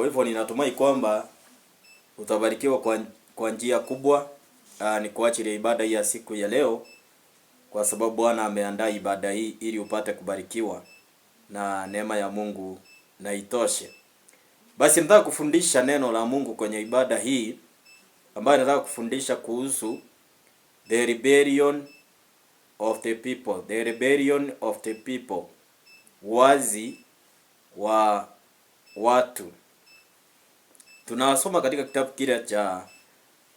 Kwa hivyo ninatumai kwamba utabarikiwa kwa njia kubwa. Ni kuachilia ibada hii ya siku ya leo, kwa sababu Bwana ameandaa ibada hii ili upate kubarikiwa na neema ya Mungu na itoshe. Basi nataka kufundisha neno la Mungu kwenye ibada hii, ambayo nataka kufundisha kuhusu the rebellion of the people. The rebellion of the people. Wazi wa watu. Tunasoma katika kitabu kile cha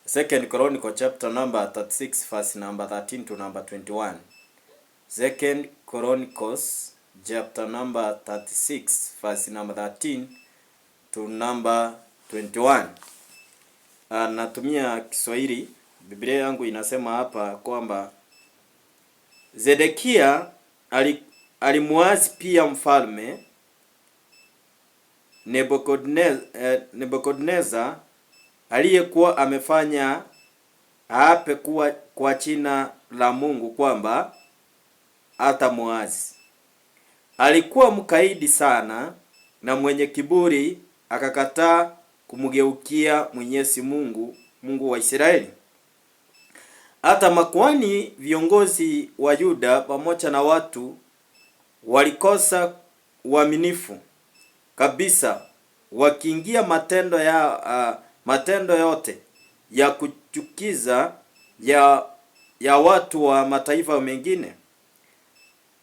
2 Chronicles chapter number 36 verse number 13 to number 21. 2 Chronicles chapter number 36 verse number 13 to number 21. Natumia Kiswahili. Biblia yangu inasema hapa kwamba Zedekia alimuasi pia mfalme Nebukadneza aliyekuwa amefanya aape kwa jina la Mungu kwamba hatamuasi. Alikuwa mkaidi sana na mwenye kiburi, akakataa kumgeukia Mwenyezi Mungu, Mungu wa Israeli. Hata makuhani, viongozi wa Yuda pamoja na watu walikosa uaminifu kabisa, wakiingia matendo yote ya kuchukiza ya watu wa mataifa mengine.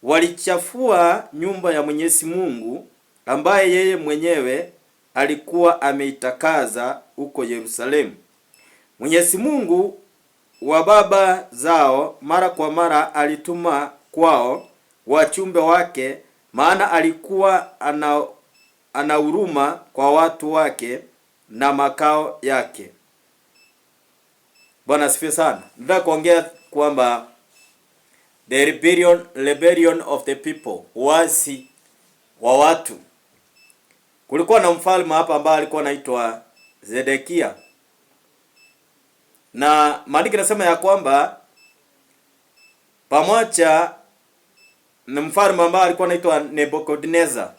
Walichafua nyumba ya Mwenyezi Mungu ambaye yeye mwenyewe alikuwa ameitakaza huko Yerusalemu. Mwenyezi Mungu wa baba zao mara kwa mara alituma kwao wachumbe wake, maana alikuwa ana huruma kwa watu wake na makao yake. Bwana asifiwe sana. Nataka kuongea kwamba the rebellion of the people, uasi wa watu. Kulikuwa na mfalme hapa ambaye alikuwa anaitwa Zedekia. Na maandiko yanasema ya kwamba pamoja na mfalme ambaye alikuwa anaitwa Nebukadneza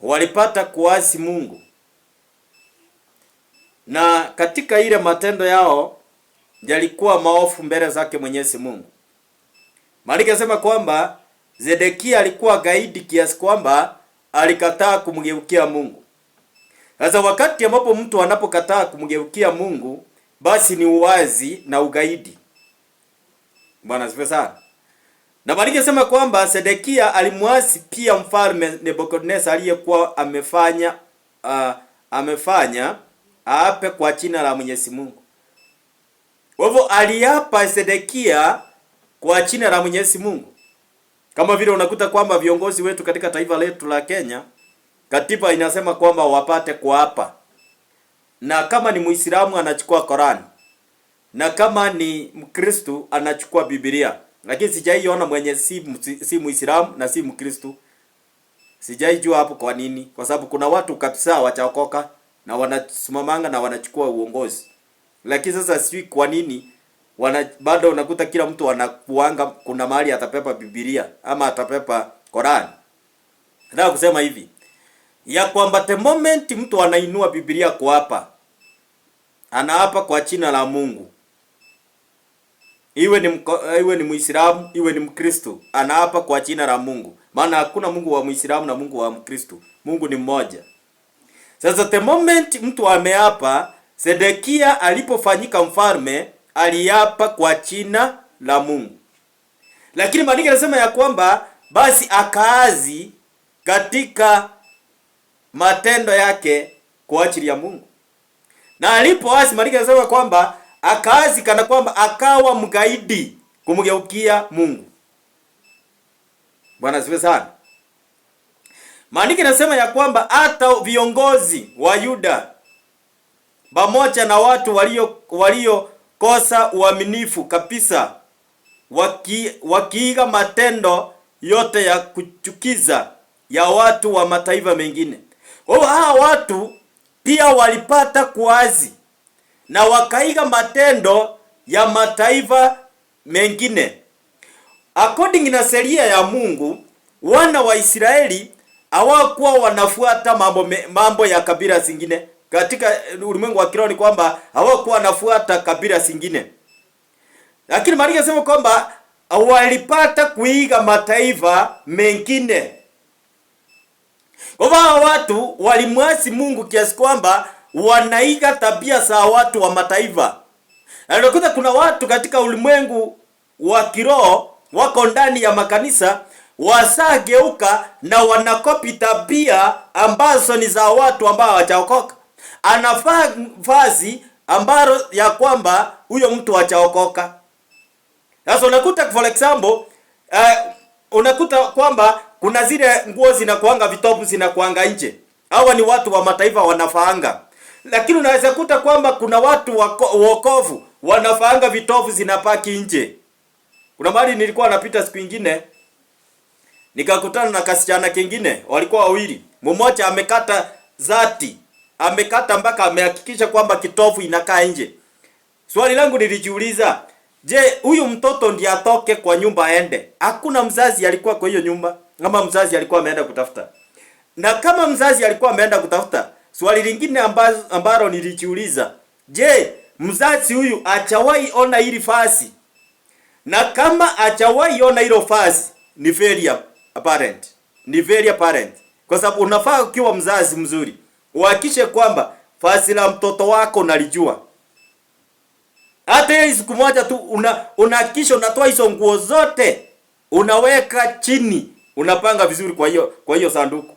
walipata kuasi Mungu. Na katika ile matendo yao yalikuwa maovu mbele zake Mwenyezi Mungu. Maandiko yanasema kwamba Zedekia alikuwa gaidi kiasi kwamba alikataa kumgeukia Mungu. Sasa wakati ambapo mtu anapokataa kumgeukia Mungu, basi ni uwazi na ugaidi. Bwana asifiwe sana. Na maandiko yanasema kwamba Zedekia alimuasi pia mfalme Nebukadneza aliyekuwa amefanya aape kwa jina la Mwenyezi Mungu. Kwa hivyo aliapa Zedekia kwa jina la Mwenyezi Mungu. Kama vile unakuta kwamba viongozi wetu katika taifa letu la Kenya, katiba inasema kwamba wapate kuapa. Na kama ni Muislamu anachukua Qur'an, na kama ni Mkristo anachukua Biblia. Lakini sijaiona mwenye si Muislamu na si Mkristo. Sijaijua hapo kwa nini? Kwa sababu kuna watu kabisa wachaokoka na wanasimamanga na wanachukua uongozi. Lakini sasa sijui kwa nini bado unakuta kila mtu anakuanga kuna mahali atapepa Biblia ama atapepa Qur'an. Nataka kusema hivi ya kwamba the moment mtu anainua Biblia kuapa, anaapa kwa jina la Mungu. Iwe ni Muislamu, iwe ni Mkristo, anaapa kwa jina la Mungu. Maana hakuna Mungu wa Muislamu na Mungu wa Mkristo. Mungu ni mmoja. Sasa the moment mtu ameapa, Zedekia alipofanyika mfalme, aliapa kwa jina la Mungu. Lakini maandiko yanasema ya kwamba basi akaazi katika matendo yake kwa ajili ya Mungu. Na alipoasi, maandiko yanasema kwamba akaazi kana kwamba akawa mgaidi kumgeukia Mungu. Bwana asifiwe sana. Maandiko yanasema ya kwamba hata viongozi wa Yuda pamoja na watu waliokosa uaminifu kabisa, wakiiga matendo yote ya kuchukiza ya watu wa mataifa mengine. Hawa watu pia walipata kuasi na wakaiga matendo ya mataifa mengine. According na sheria ya Mungu, wana wa Israeli hawakuwa wanafuata mambo ya kabila zingine. Katika ulimwengu wa kiroho ni kwamba hawakuwa wanafuata kabila zingine. Lakini Maandiko yanasema kwamba walipata kuiga mataifa mengine. Kwa hivyo watu walimwasi Mungu kiasi kwamba wanaiga tabia za watu wa mataifa. Na unakuta kuna watu katika ulimwengu wa kiroho wako ndani ya makanisa wasageuka na wanakopi tabia ambazo ni za watu ambao hawajaokoka. Anavaa vazi ambalo ya kwamba huyo mtu hajaokoka. Sasa unakuta for example unakuta kwamba kuna zile nguo zinakuanga vitopu zinakuanga nje. Hawa ni watu wa mataifa wanafaanga. Lakini unaweza kuta kwamba kuna watu wokovu wanafaanga vitopu zinapaki nje. Kuna mahali nilikuwa napita siku nyingine nikakutana na kasichana kingine, walikuwa wawili. Mmoja amekata zati, amekata mpaka amehakikisha kwamba kitofu inakaa nje. Swali langu nilijiuliza, je, huyu mtoto ndiye atoke kwa nyumba aende? Hakuna mzazi alikuwa kwa hiyo nyumba, kama mzazi alikuwa ameenda kutafuta. Na kama mzazi alikuwa ameenda kutafuta, swali lingine ambalo nilijiuliza, je, mzazi huyu achawahi ona hili vazi? Na kama achawahi ona hilo vazi, ni very apparent. Ni very apparent. Kwa sababu unafaa ukiwa mzazi mzuri, uhakikishe kwamba vazi la mtoto wako unalijua. Hata siku moja tu unahakikisha unatoa hizo nguo zote, unaweka chini, unapanga vizuri kwa hiyo sanduku.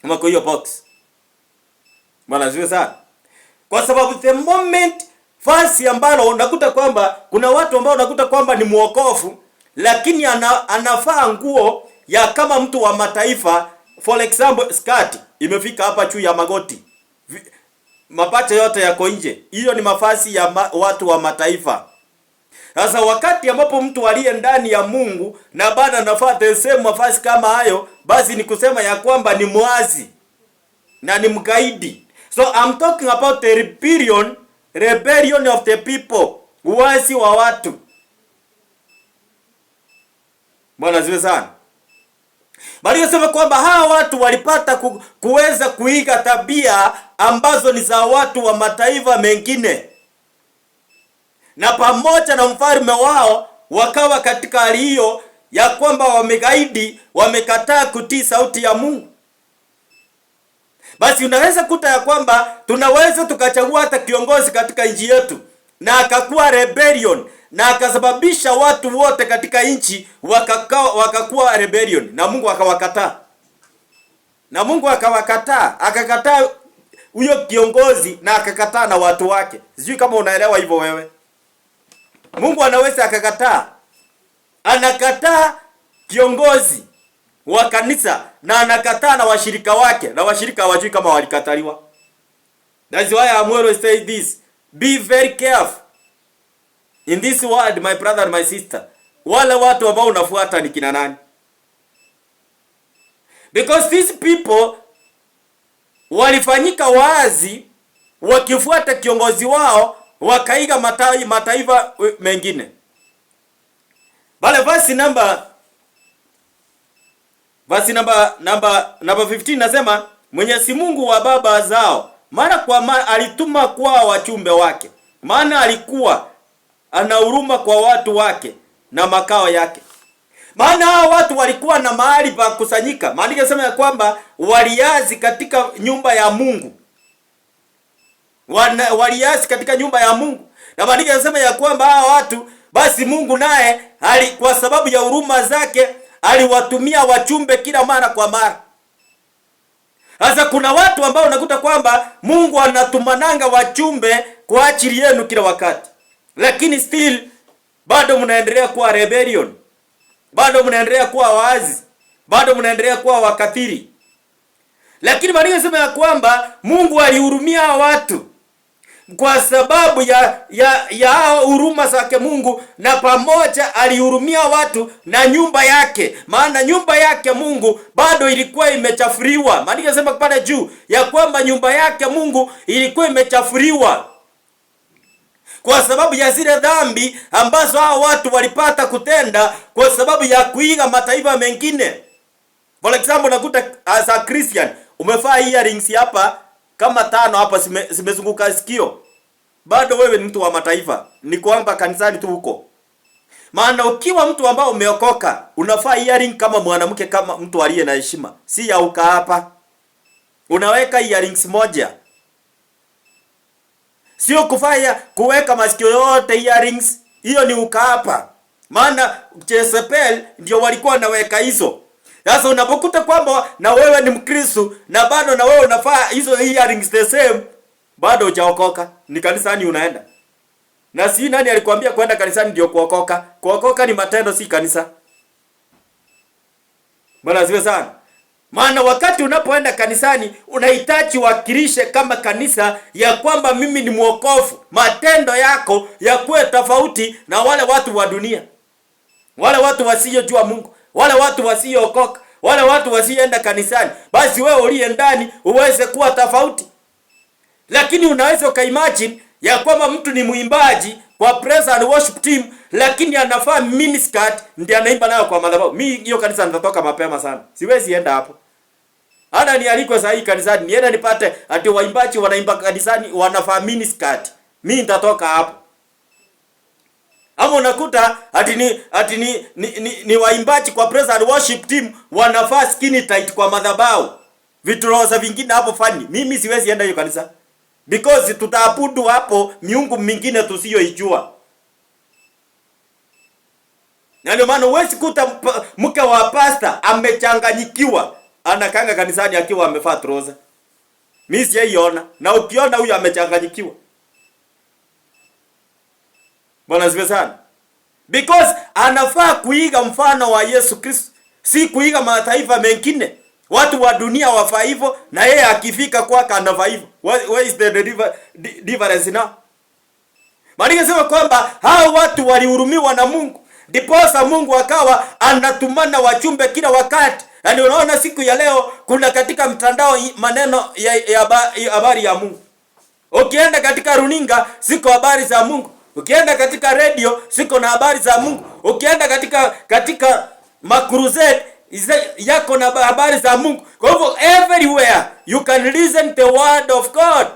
Ama kwa hiyo box. Bwana ziwe sana. Kwa sababu the moment vazi ambalo unakuta kwamba kuna watu ambao unakuta kwamba ni muokofu, lakini anavaa nguo ya kama mtu wa mataifa. For example, skirt imefika hapa juu ya magoti, mapacha yote yako nje. Hiyo ni mavazi ya watu wa mataifa. Sasa wakati ambapo mtu aliye ndani ya Mungu na bado anavaa the same mavazi kama hayo, basi ni kusema ya kwamba ni mwazi na ni mkaidi. So I'm talking about the rebellion of the people, uasi wa watu. Bwana ziwe sana. Bali yasema kwamba hawa watu walipata kuweza kuiga tabia ambazo ni za watu wa mataifa mengine. Na pamoja na mfalme wao wakawa katika hali hiyo ya kwamba wamegaidi, wamekataa kutii sauti ya Mungu. Basi unaweza kuta ya kwamba tunaweza tukachagua hata kiongozi katika nchi yetu na akakuwa rebellion na akasababisha watu wote katika nchi wakakuwa rebellion, na Mungu akawakataa. Na Mungu akakataa huyo kiongozi na akakataa na watu wake. Sijui kama unaelewa hivyo wewe. Mungu anaweza akakataa. Anakataa kiongozi wa kanisa na anakataa na washirika wake, na washirika hawajui kama walikataliwa. That's why I'm always say this. Be very careful in this world, my brother and my sister. Wale watu ambao unafuata ni kina nani? Because these people walifanyika wazi wakifuata kiongozi wao, wakaiga mataifa mengine. Bale verse number 15 nasema, Mwenyezi Mungu wa baba zao mara kwa mara alituma kwa wachumbe wake, maana alikuwa ana huruma kwa watu wake na makao yake. Maana hao watu walikuwa na mahali pa kusanyika. Maandiko yanasema ya kwamba waliazi katika nyumba ya Mungu. Waliazi katika nyumba ya Mungu. Na maandiko yanasema ya kwamba hao watu, basi Mungu naye kwa sababu ya huruma zake aliwatumia wachumbe kila mara kwa mara. Sasa kuna watu ambao unakuta kwamba Mungu anatumananga wachumbe kwa ajili yenu kila wakati, lakini still bado mnaendelea kuwa rebellion, bado mnaendelea kuwa wazi, bado mnaendelea kuwa wakatili. Lakini Maandiko yanasema ya kwamba Mungu alihurumia watu kwa sababu ya huruma zake Mungu, na pamoja alihurumia watu na nyumba yake. Maana nyumba yake Mungu bado ilikuwa imechafuriwa. Maandiko yanasema pale juu ya kwamba nyumba yake Mungu ilikuwa imechafuriwa kwa sababu ya zile dhambi ambazo hao watu walipata kutenda kwa sababu ya kuiga mataifa mengine. For example, nakuta as a Christian umevaa earrings hapa kama 5 hapa zimezunguka sikio. Bado wewe ni mtu wa mataifa. Ni kwamba kanisani tu huko. Maana ukiwa mtu ambao umeokoka, unafaa earring kama mwanamke, kama mtu aliye na heshima. Si ya uka hapa. Unaweka earrings moja. Sio kuweka masikio yote earrings. Hiyo ni uka hapa. Maana Jezebel ndio walikuwa wanaweka hizo. Sasa unapokuta kwamba na wewe ni Mkristo na bado na wewe unafaa hizo earrings the same, bado hujaokoka. Ni kanisani unaenda. Na si nani alikwambia kwenda kanisani ndio kuokoka? Kuokoka ni matendo, si kanisa. Bwana asifiwe sana. Maana wakati unapoenda kanisani unahitaji wakilishe kama kanisa ya kwamba mimi ni mwokofu. Matendo yako yakuwe tofauti na wale watu wa dunia. Wale watu wasiojua Mungu, wale watu wasiookoka, wale watu wasioenda kanisani. Basi wewe uliye ndani uweze kuwa tofauti. Lakini unaweza ukaimagine ya kwamba mtu ni muimbaji kwa praise and worship team, lakini anafaa miniskirt ndiye anaimba nayo kwa madhabahu. Mimi hiyo kanisa nitatoka mapema sana. Siwezi enda hapo. Hata nialikwe saa hii kanisani niende nipate ati waimbaji wanaimba kanisani wanafaa miniskirt. Mimi nitatoka hapo. Ama unakuta ati ni waimbaji kwa praise and worship team wanafaa skinny tight kwa madhabahu. Vitu roza vingine hapo fani. Mimi siwezi enda hiyo kanisa. Because tutaabudu hapo miungu mingine tusiyoijua. Na ndio maana huwezi kuta mke wa pasta amechanganyikiwa anakanga kanisani akiwa amevaa trouser. Mimi sijaiona. Na ukiona huyu amechanganyikiwa. Bwana asifiwe sana. Because anafaa kuiga mfano wa Yesu Kristo, si kuiga mataifa mengine. Watu wa dunia wafaa hivyo na yeye akifika kwake anafaa hivyo. Where is the difference now? Maana sema kwamba hao watu walihurumiwa na Mungu. Ndiposa Mungu akawa anatumana wachumbe kila wakati. Yaani unaona siku ya leo kuna katika mtandao maneno ya habari ya Mungu. Ukienda katika runinga siko habari za Mungu. Ukienda katika radio siko na habari za Mungu. Ukienda katika makrusade yako na habari za Mungu. Kwa hivyo everywhere you can listen the word of God.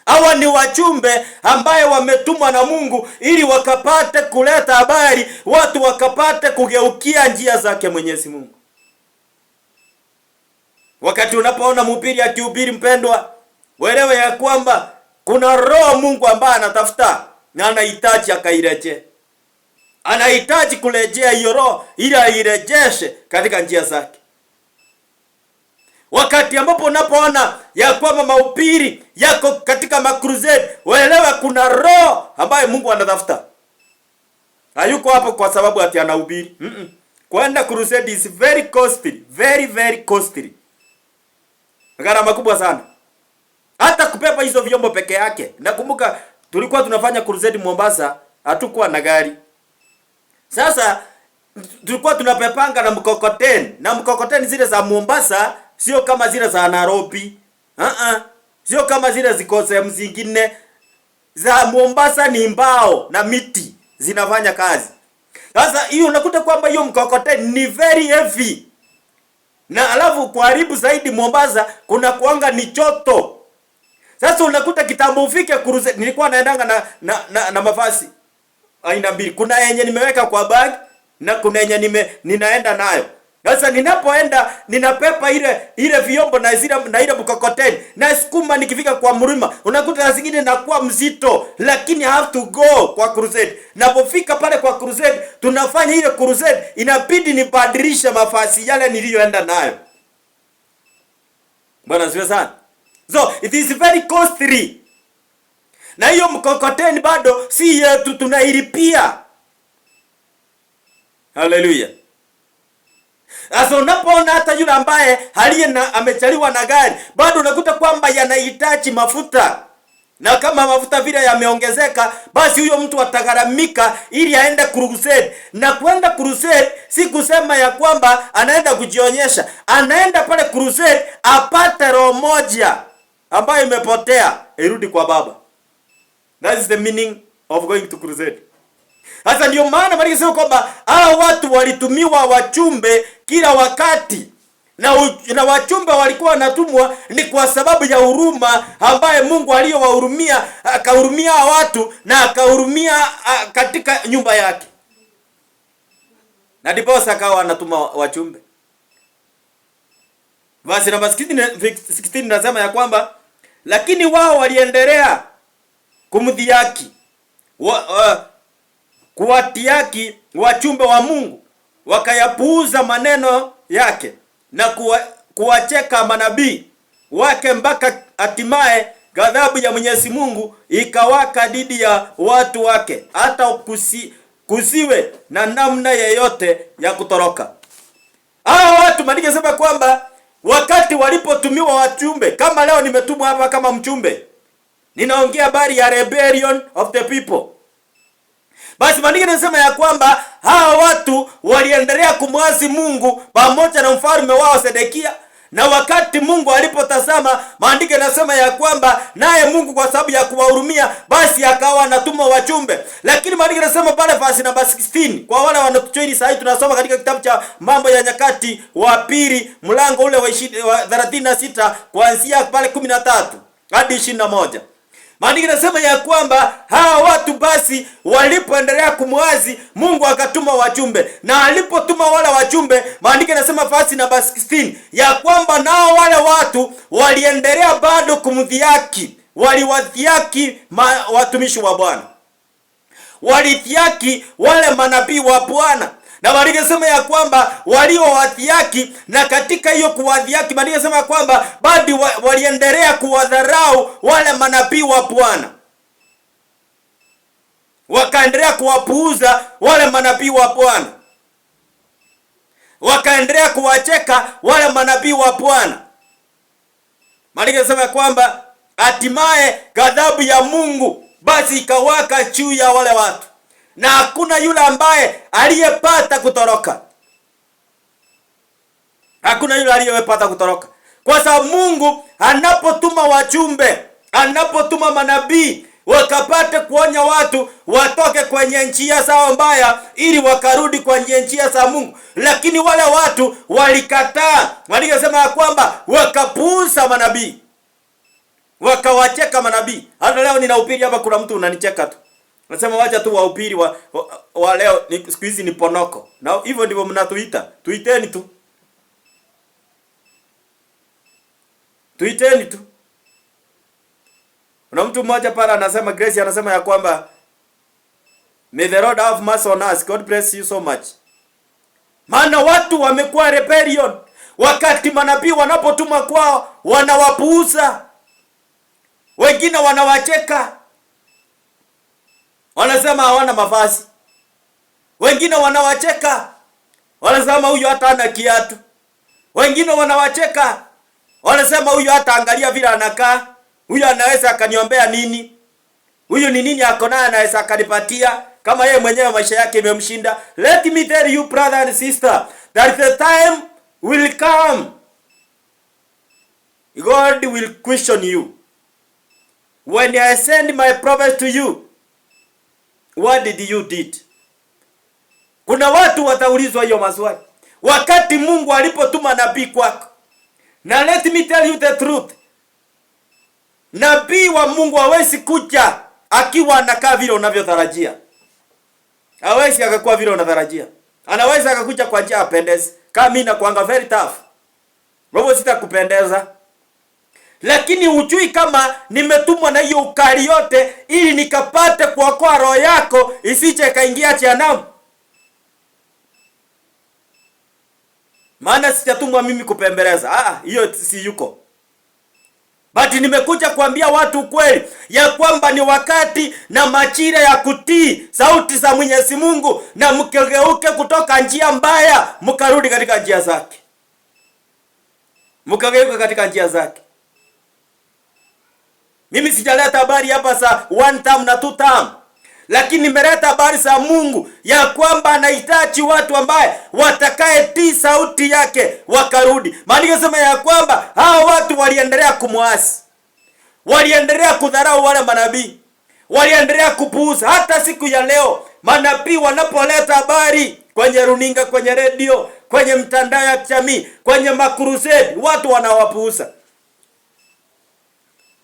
Hawa ni wachumbe ambaye wametumwa na Mungu ili wakapate kuleta habari, watu wakapate kugeukia njia zake Mwenyezi Mungu. Wakati unapoona mhubiri akihubiri, mpendwa, uelewe ya kwamba kuna roho Mungu ambaye anatafuta na anahitaji akaireje. Anahitaji kurejea hiyo roho ili airejeshe katika njia zake. Wakati ambapo unapoona ya kwamba mahubiri yako katika makrusade, uelewe kuna roho ambaye Mungu anatafuta. Hayuko hapo kwa sababu ati anahubiri. Kwenda crusade is very costly, very very costly. Gharama kubwa sana. Hata kupepa hizo vyombo peke yake. Nakumbuka tulikuwa tunafanya crusade Mombasa, hatukuwa na gari. Sasa tulikuwa tunapepanga na mkokoteni. Na mkokoteni zile za Mombasa sio kama zile za Nairobi. Sio kama zile ziko sehemu zingine. Za Mombasa ni mbao na miti zinafanya kazi. Sasa hiyo unakuta kwamba hiyo mkokoteni ni very heavy. Na alafu kuharibu zaidi Mombasa kuna kuanga ni choto. Sasa unakuta kitambo ufike crusade, nilikuwa naendanga na mavazi aina mbili. Kuna yenye nimeweka kwa bag na kuna yenye ninaenda nayo. Sasa ninapoenda ninapepa ile vyombo na ile mkokoteni na sukuma nikifika kwa mlima. Unakuta na zingine nakuwa mzito, lakini I have to go kwa crusade. Napofika pale kwa crusade, tunafanya ile crusade, inabidi nibadilishe mavazi yale niliyoenda nayo. Bwana asifiwe sana. So it is very costly. Na hiyo mkokoteni bado si yetu, tunailipia. Hallelujah. Sasa unapoona hata yule ambaye amechaliwa na gari, bado unakuta kwamba yanahitaji mafuta. Na kama mafuta vile yameongezeka, basi huyo mtu atagharamika ili aende crusade. Na kwenda crusade si kusema ya kwamba anaenda kujionyesha. Anaenda pale crusade apate roho moja ambayo imepotea irudi kwa Baba. That is the meaning of going to crusade. Sasa ndio maana Maandiko yanasema kwamba hao watu walitumiwa wachumbe kila wakati, na wachumbe walikuwa wanatumwa ni kwa sababu ya huruma ambaye Mungu aliyowahurumia, akahurumia watu na akahurumia katika nyumba yake, na ndipo akawa anatuma wachumbe. Basi namba 16 nasema ya kwamba lakini wao waliendelea kumdhihaki, kuwatiaki wachumbe wa Mungu, wakayapuuza maneno yake na kuwacheka manabii wake, mpaka hatimaye ghadhabu ya Mwenyezi Mungu ikawaka dhidi ya watu wake, hata kusiwe na namna yeyote ya kutoroka. Hao watu Maandiko yanasema kwamba wakati walipotumiwa wachumbe, kama leo nimetumwa hapa kama mchumbe, ninaongea habari ya rebellion of the people. Basi Maandiko yanasema ya kwamba hawa watu waliendelea kumwasi Mungu pamoja na mfalme wao Sedekia, na wakati Mungu alipotazama, Maandiko yanasema ya kwamba naye Mungu kwa sababu ya kuwahurumia, basi akawa anatuma wachumbe. Lakini Maandiko yanasema pale verse namba 16, kwa wale wanatujoin sasa tunasoma katika kitabu cha Mambo ya Nyakati wa pili mlango ule wa 36 kuanzia pale 13 hadi 21. Maandiko yanasema ya kwamba hawa watu basi walipoendelea kumwazi Mungu akatuma wachumbe, na alipotuma wale wachumbe, Maandiko yanasema verse namba 16 ya kwamba nao wale watu waliendelea bado kumdhihaki, waliwadhihaki watumishi wa Bwana, walidhihaki wale manabii wa Bwana. Na Maandiko yanasema ya kwamba waliowadhihaki, na katika hiyo kuwadhihaki, Maandiko yanasema kwamba bado waliendelea kuwadharau wale manabii wa Bwana, wakaendelea kuwapuuza wale manabii wa Bwana, wakaendelea kuwacheka wale manabii wa Bwana. Maandiko yanasema kwamba hatimaye ghadhabu ya Mungu basi ikawaka juu ya wale watu, na hakuna yule ambaye aliyepata kutoroka. Hakuna yule aliyepata kutoroka, kwa sababu Mungu anapotuma wachumbe, anapotuma manabii wakapate kuonya watu watoke kwenye njia zao mbaya ili wakarudi kwenye njia za Mungu, lakini wale watu walikataa. Walisema kwamba wakapuuza manabii, wakawacheka manabii. Hata leo ninahubiri hapa, kuna mtu unanicheka tu, nasema wacha tu wahubiri wa leo siku hizi ni ponoko, na hivyo ndivyo mnatuita. Tuiteni tu, tuiteni tu. Kuna mtu mmoja pala anasema, Grace anasema ya kwamba may the Lord have mercy on us. God bless you so much. Maana watu wamekuwa rebellion, wakati manabii wanapotuma kwao wanawapuuza, wengine wanawacheka, wanasema hawana mavazi, wengine wanawacheka, wanasema huyu hata hana kiatu, wengine wanawacheka, wanasema huyu hata angalia vile anakaa, huyu anaweza akaniombea nini, huyu ni nini ako naye anaweza akanipatia kama yeye mwenyewe maisha yake imemshinda. Let me tell you brother and sister that the time will come, God will question you. When I send my prophet to you, what did you did? Kuna watu wataulizwa hiyo maswali wakati Mungu alipotuma nabii kwako. Na let me tell you the truth, nabii wa Mungu hawezi kuja akiwa anakaa vile unavyotarajia. Hawezi akakuwa vile unatarajia. Anaweza akakuja kwa njia apendezi. Kama mimi nakuanga very tough, robo sitakupendeza. Lakini hujui kama nimetumwa na hiyo ukali yote ili nikapate kuokoa roho yako isije kaingia jehanamu. Maana sijatumwa mimi kupembeleza. Hiyo si yuko. But nimekuja kuambia watu kweli ya kwamba ni wakati na majira ya kutii sauti za Mwenyezi Mungu, na mkegeuke kutoka njia mbaya mkarudi katika njia zake. Mkageuka katika njia zake. Mimi sijaleta habari hapa za one time na two time, lakini nimeleta habari za Mungu ya kwamba anahitaji watu ambaye watakayetii sauti yake wakarudi. Maandiko yanasema ya kwamba hao watu waliendelea kumwasi, waliendelea kudharau wale manabii, waliendelea kupuuza. Hata siku ya leo manabii wanapoleta habari kwenye runinga, kwenye redio, kwenye mtandao ya kijamii, kwenye makrusade, watu wanawapuuza.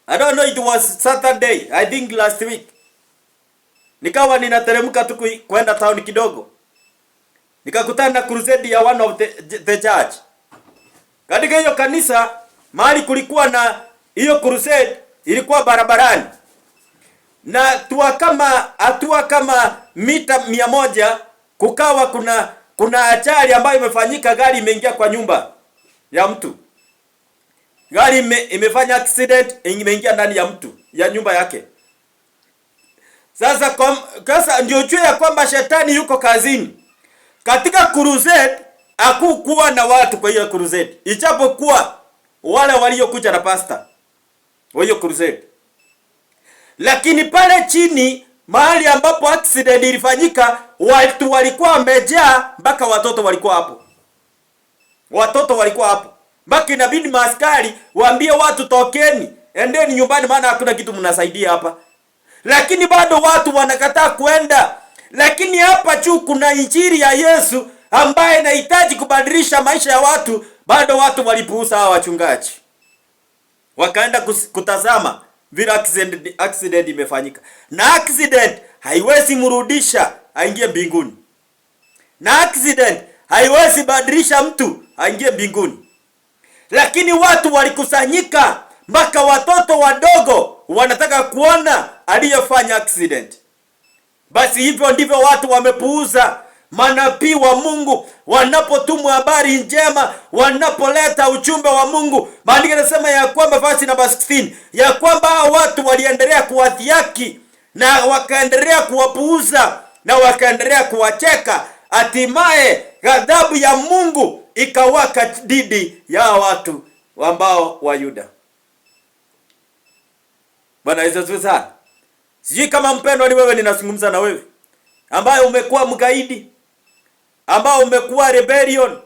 I don't know, it was Saturday, I think last week. Nikawa ninateremka tu kwenda town kidogo. Nikakutana na crusade ya one of the church. Katika hiyo kanisa, mahali kulikuwa na hiyo crusade, ilikuwa barabarani. Na hatua kama mita 100 kukawa kuna ajali ambayo imefanyika, gari imeingia kwa nyumba ya mtu. Gari imefanya accident, imeingia ndani ya mtu, ya nyumba yake. Sasa ndio jua ya kwamba shetani yuko kazini. Katika crusade hakukuwa na watu kwa hiyo crusade. Ijapokuwa wale waliokuja na pastor wa hiyo crusade. Lakini pale chini mahali ambapo accident ilifanyika, watu walikuwa wamejaa, mpaka watoto walikuwa hapo. Watoto walikuwa hapo. Mpaka inabidi maaskari waambie watu tokeni, endeni nyumbani maana hakuna kitu mnasaidia hapa. Lakini bado watu wanakataa kwenda. Lakini hapa juu kuna injili ya Yesu ambaye inahitaji kubadilisha maisha ya watu. Bado watu walipuuza hawa wachungaji. Wakaenda kutazama vile accident imefanyika. Na accident haiwezi mrudisha aingie mbinguni. Na accident haiwezi badilisha mtu aingie mbinguni. Lakini watu walikusanyika, mpaka watoto wadogo wanataka kuona aliyefanya accident. Basi hivyo ndivyo watu wamepuuza manabii wa Mungu wanapotumwa habari njema, wanapoleta ujumbe wa Mungu. Maandiko yanasema ya kwamba verse number 16 ya kwamba watu waliendelea kuwadhihaki na wakaendelea kuwapuuza na wakaendelea kuwacheka. Hatimaye ghadhabu ya Mungu ikawaka dhidi ya watu ambao wa Yuda. Bwana Yesu asifiwe sana. Sijui kama mpendwa ni wewe ninazungumza na wewe, ambaye umekuwa mgaidi, ambao umekuwa rebellion,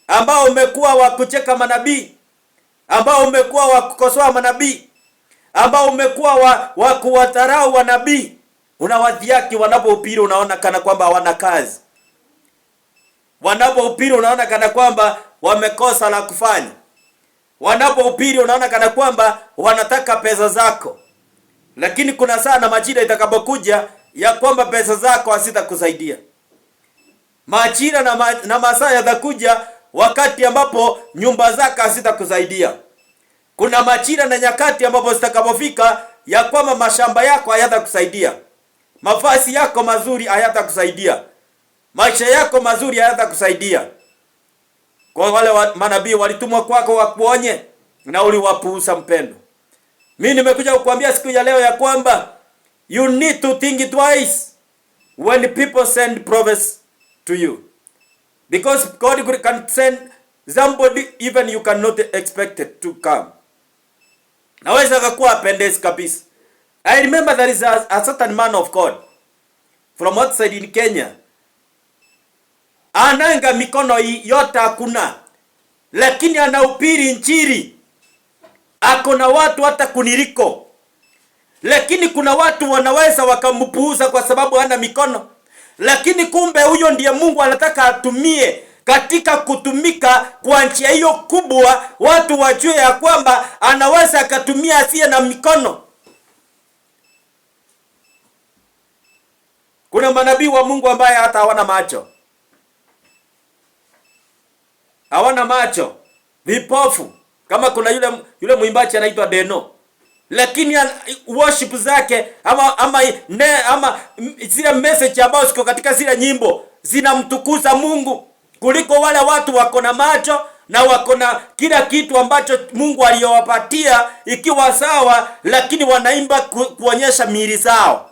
ambao umekuwa wa kucheka manabii, ambao umekuwa wa kukosoa manabii, ambao umekuwa wa kuwadharau wanabii. Unawadhiaki wanapohubiri, unaona kana kwamba hawana kazi. Wanapohubiri unaona kana kwamba wamekosa la kufanya. Wanapohubiri unaona kana kwamba wanataka pesa zako. Lakini kuna saa na majira itakapokuja ya kwamba pesa zako hazitakusaidia. Majira na masaa yatakuja wakati ambapo nyumba zako hazitakusaidia. Kuna majira na nyakati ambapo zitakapofika ya kwamba mashamba yako hayatakusaidia. Mavazi yako mazuri hayatakusaidia. Maisha yako mazuri hayatakusaidia. Kwa wale manabii walitumwa kwako wakuonye na uliwapuuza mpendo. Mimi nimekuja kukuambia siku ya leo ya kwamba you need to think twice when people send prophets to you. Because God can send somebody even you cannot expect it to come. Naweza kuwa pendezi kabisa. I remember there is a certain man of God from outside in Kenya. Ananga mikono yote hakuna, lakini anahubiri injili. Akona watu hata kuniliko. Lakini kuna watu wanaweza wakampuuza kwa sababu hana mikono. Lakini kumbe huyo ndiye Mungu anataka atumie katika kutumika kwa njia hiyo kubwa, watu wajue ya kwamba anaweza akatumia asiye na mikono. Kuna manabii wa Mungu ambaye hata hawana macho. Hawana macho, vipofu. Kama kuna yule mwimbaji anaitwa Deno. Lakini worship zake ama zile message ambazo ziko katika zile nyimbo zinamtukuza Mungu kuliko wale watu wako na macho na wako na kila kitu ambacho Mungu aliyowapatia ikiwa sawa, lakini wanaimba kuonyesha miili zao.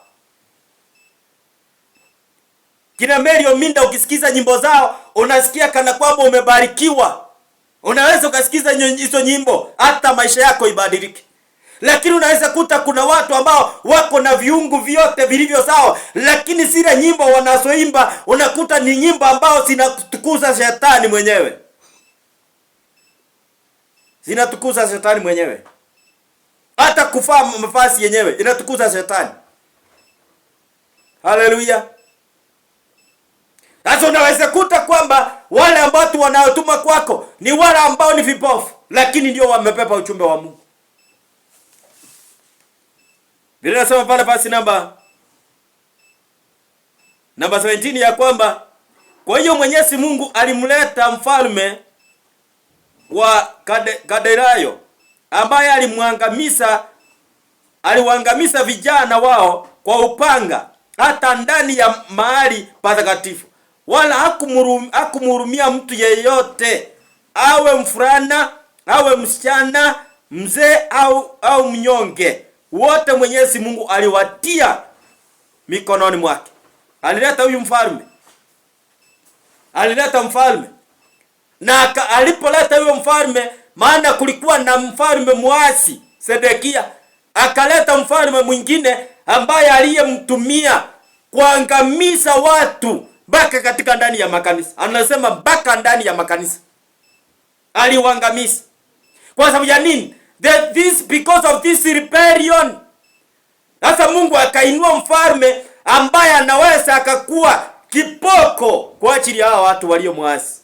Kina Mary Ominda ukisikiza nyimbo zao unasikia kana kwamba umebarikiwa. Unaweza ukasikiza hizo nyimbo hata maisha yako ibadilike. Lakini unaweza kuta kuna watu ambao wako na viungu vyote vilivyo sawa, lakini zile nyimbo wanazoimba unakuta ni nyimbo ambao zinatukuza shetani mwenyewe. Zinatukuza shetani mwenyewe. Hata kufaa mavazi yenyewe inatukuza shetani. Haleluya. Sasa unaweza kuta kwamba wale ambao watu wanaotuma kwako ni wale ambao ni vipofu, lakini ndio wamepepa ujumbe wa Mungu. Biblia inasema pale basi namba 17 ya kwamba kwa hiyo Mwenyezi Mungu alimleta mfalme wa Kaderayo ambaye aliwaangamiza vijana wao kwa upanga hata ndani ya mahali patakatifu, wala hakumhurumia mtu yeyote, awe mfulana awe msichana, mzee au mnyonge. Wote Mwenyezi Mungu aliwatia mikononi mwake. Alileta huyu mfalme, alileta mfalme, na alipoleta huyo mfalme, maana kulikuwa na mfalme muasi Sedekia, akaleta mfalme mwingine ambaye aliyemtumia kuangamiza watu mpaka katika ndani ya makanisa. Anasema mpaka ndani ya makanisa aliwaangamiza. Kwa sababu ya nini? Because of this rebellion. Sasa Mungu akainua mfalme ambaye anaweza akakuwa kipoko kwa ajili ya hao watu walio muasi.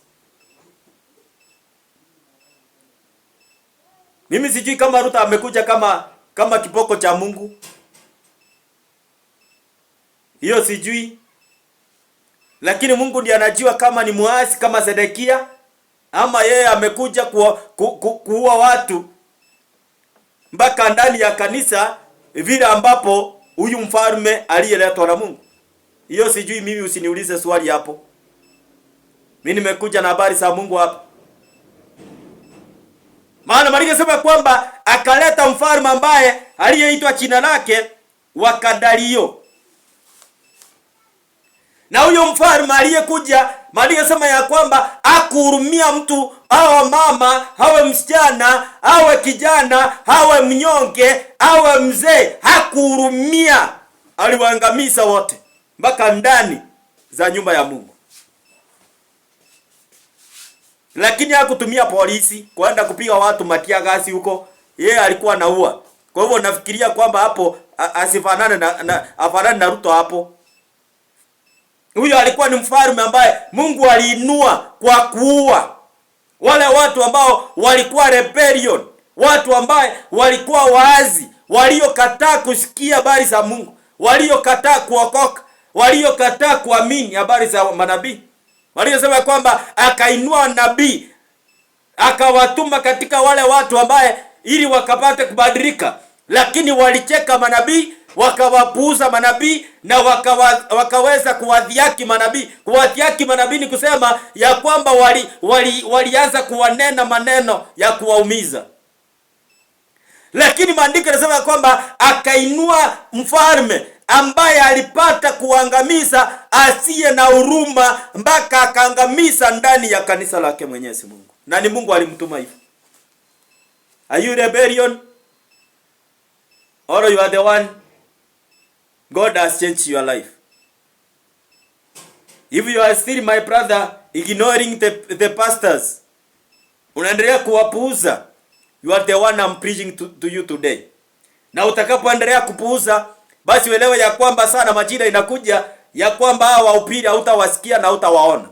Mimi sijui kama Ruta amekuja kama kipoko cha Mungu. Hiyo sijui. Lakini Mungu ndiye anajua kama ni muasi kama Sedekia, ama yeye amekuja kuua watu mpaka ndani ya kanisa vile ambapo huyu mfalme aliyeletwa na Mungu. Hiyo sijui, mimi usiniulize swali hapo. Mimi nimekuja na habari za Mungu hapa. Maana Maria sema kwamba akaleta mfalme ambaye aliyeitwa jina lake Wakadario. Na huyo mfalme aliyekuja, Maria sema ya kwamba hakuhurumia mtu, awe mama, awe msichana, awe kijana, awe mnyonge, awe mzee, hakuhurumia. Aliwaangamiza wote mpaka ndani za nyumba ya Mungu. Lakini hakutumia polisi kwenda kupiga watu matia gasi huko. Yeye alikuwa anaua. Kwa hivyo nafikiria kwamba hapo asifanane afanane na Ruto hapo. Huyo alikuwa ni mfalme ambaye Mungu aliinua kwa kuua wale watu ambao walikuwa rebellion, watu ambao walikuwa waasi, waliokataa kusikia habari za Mungu, waliokataa kuokoka, waliokataa kuamini habari za manabii. Walisema kwamba akainua nabii, akawatuma katika wale watu ambaye ili wakapate kubadilika, lakini walicheka manabii, wakawapuuza manabii, na wakaweza kuwadhiaki manabii. Kuwadhiaki manabii ni kusema ya kwamba walianza kuwanena maneno ya kuwaumiza. Lakini maandiko yanasema kwamba akainua mfalme ambaye alipata kuangamiza asiye na huruma, mpaka akaangamiza ndani ya kanisa lake Mwenyezi Mungu. Na ni Mungu alimtuma hivyo. Are you rebellion? Or you are the one God has changed your life? If you are still, my brother, ignoring the pastors, unaendelea kuwapuuza, you are the one I'm preaching to you today. Na utakapoendelea kupuuza, basi uelewe ya kwamba sana majira inakuja ya kwamba hawa wahubiri hautawasikia na hautawaona.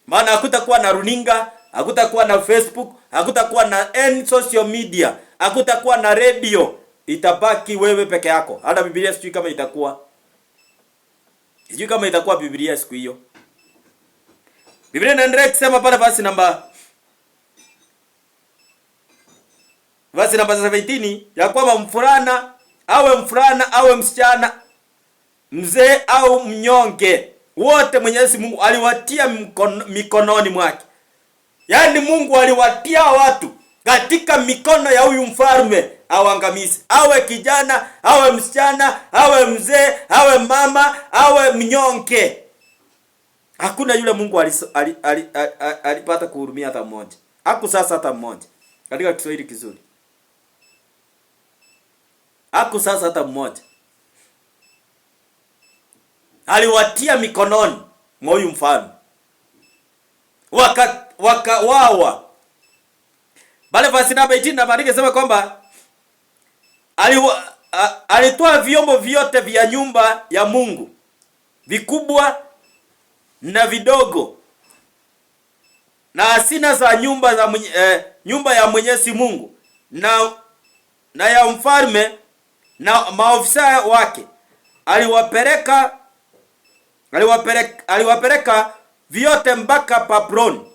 Maana hakutakuwa na runinga, hakutakuwa na Facebook, hakutakuwa na any social media, hakutakuwa na radio. Itabaki wewe peke yako. Hata Biblia sijui kama itakuwa. Sijui kama itakuwa Biblia siku hiyo. Biblia inaendelea kusema pale verse namba 17 ya kwamba mfulana awe msichana, mzee au mnyonge, wote Mwenyezi Mungu aliwatia mikononi mwake. Yaani Mungu aliwatia watu katika mikono ya huyu mfalme awangamize. Awe kijana, awe msichana, awe mzee, awe mama, awe mnyonge. Hakuna yule Mungu alipata kuhurumia hata mmoja. Hakusasa hata mmoja. Katika Kiswahili kizuri, hakusasa hata mmoja. Aliwatia mikononi mwa huyu mfalme. Wakawawa. Bale verse namba 18 na maandiko sema kwamba alitoa vyombo vyote vya nyumba ya Mungu, vikubwa na vidogo na hazina za nyumba ya Mwenyezi Mungu na ya mfalme na maofisa wake aliwapeleka vyote mpaka Babylon.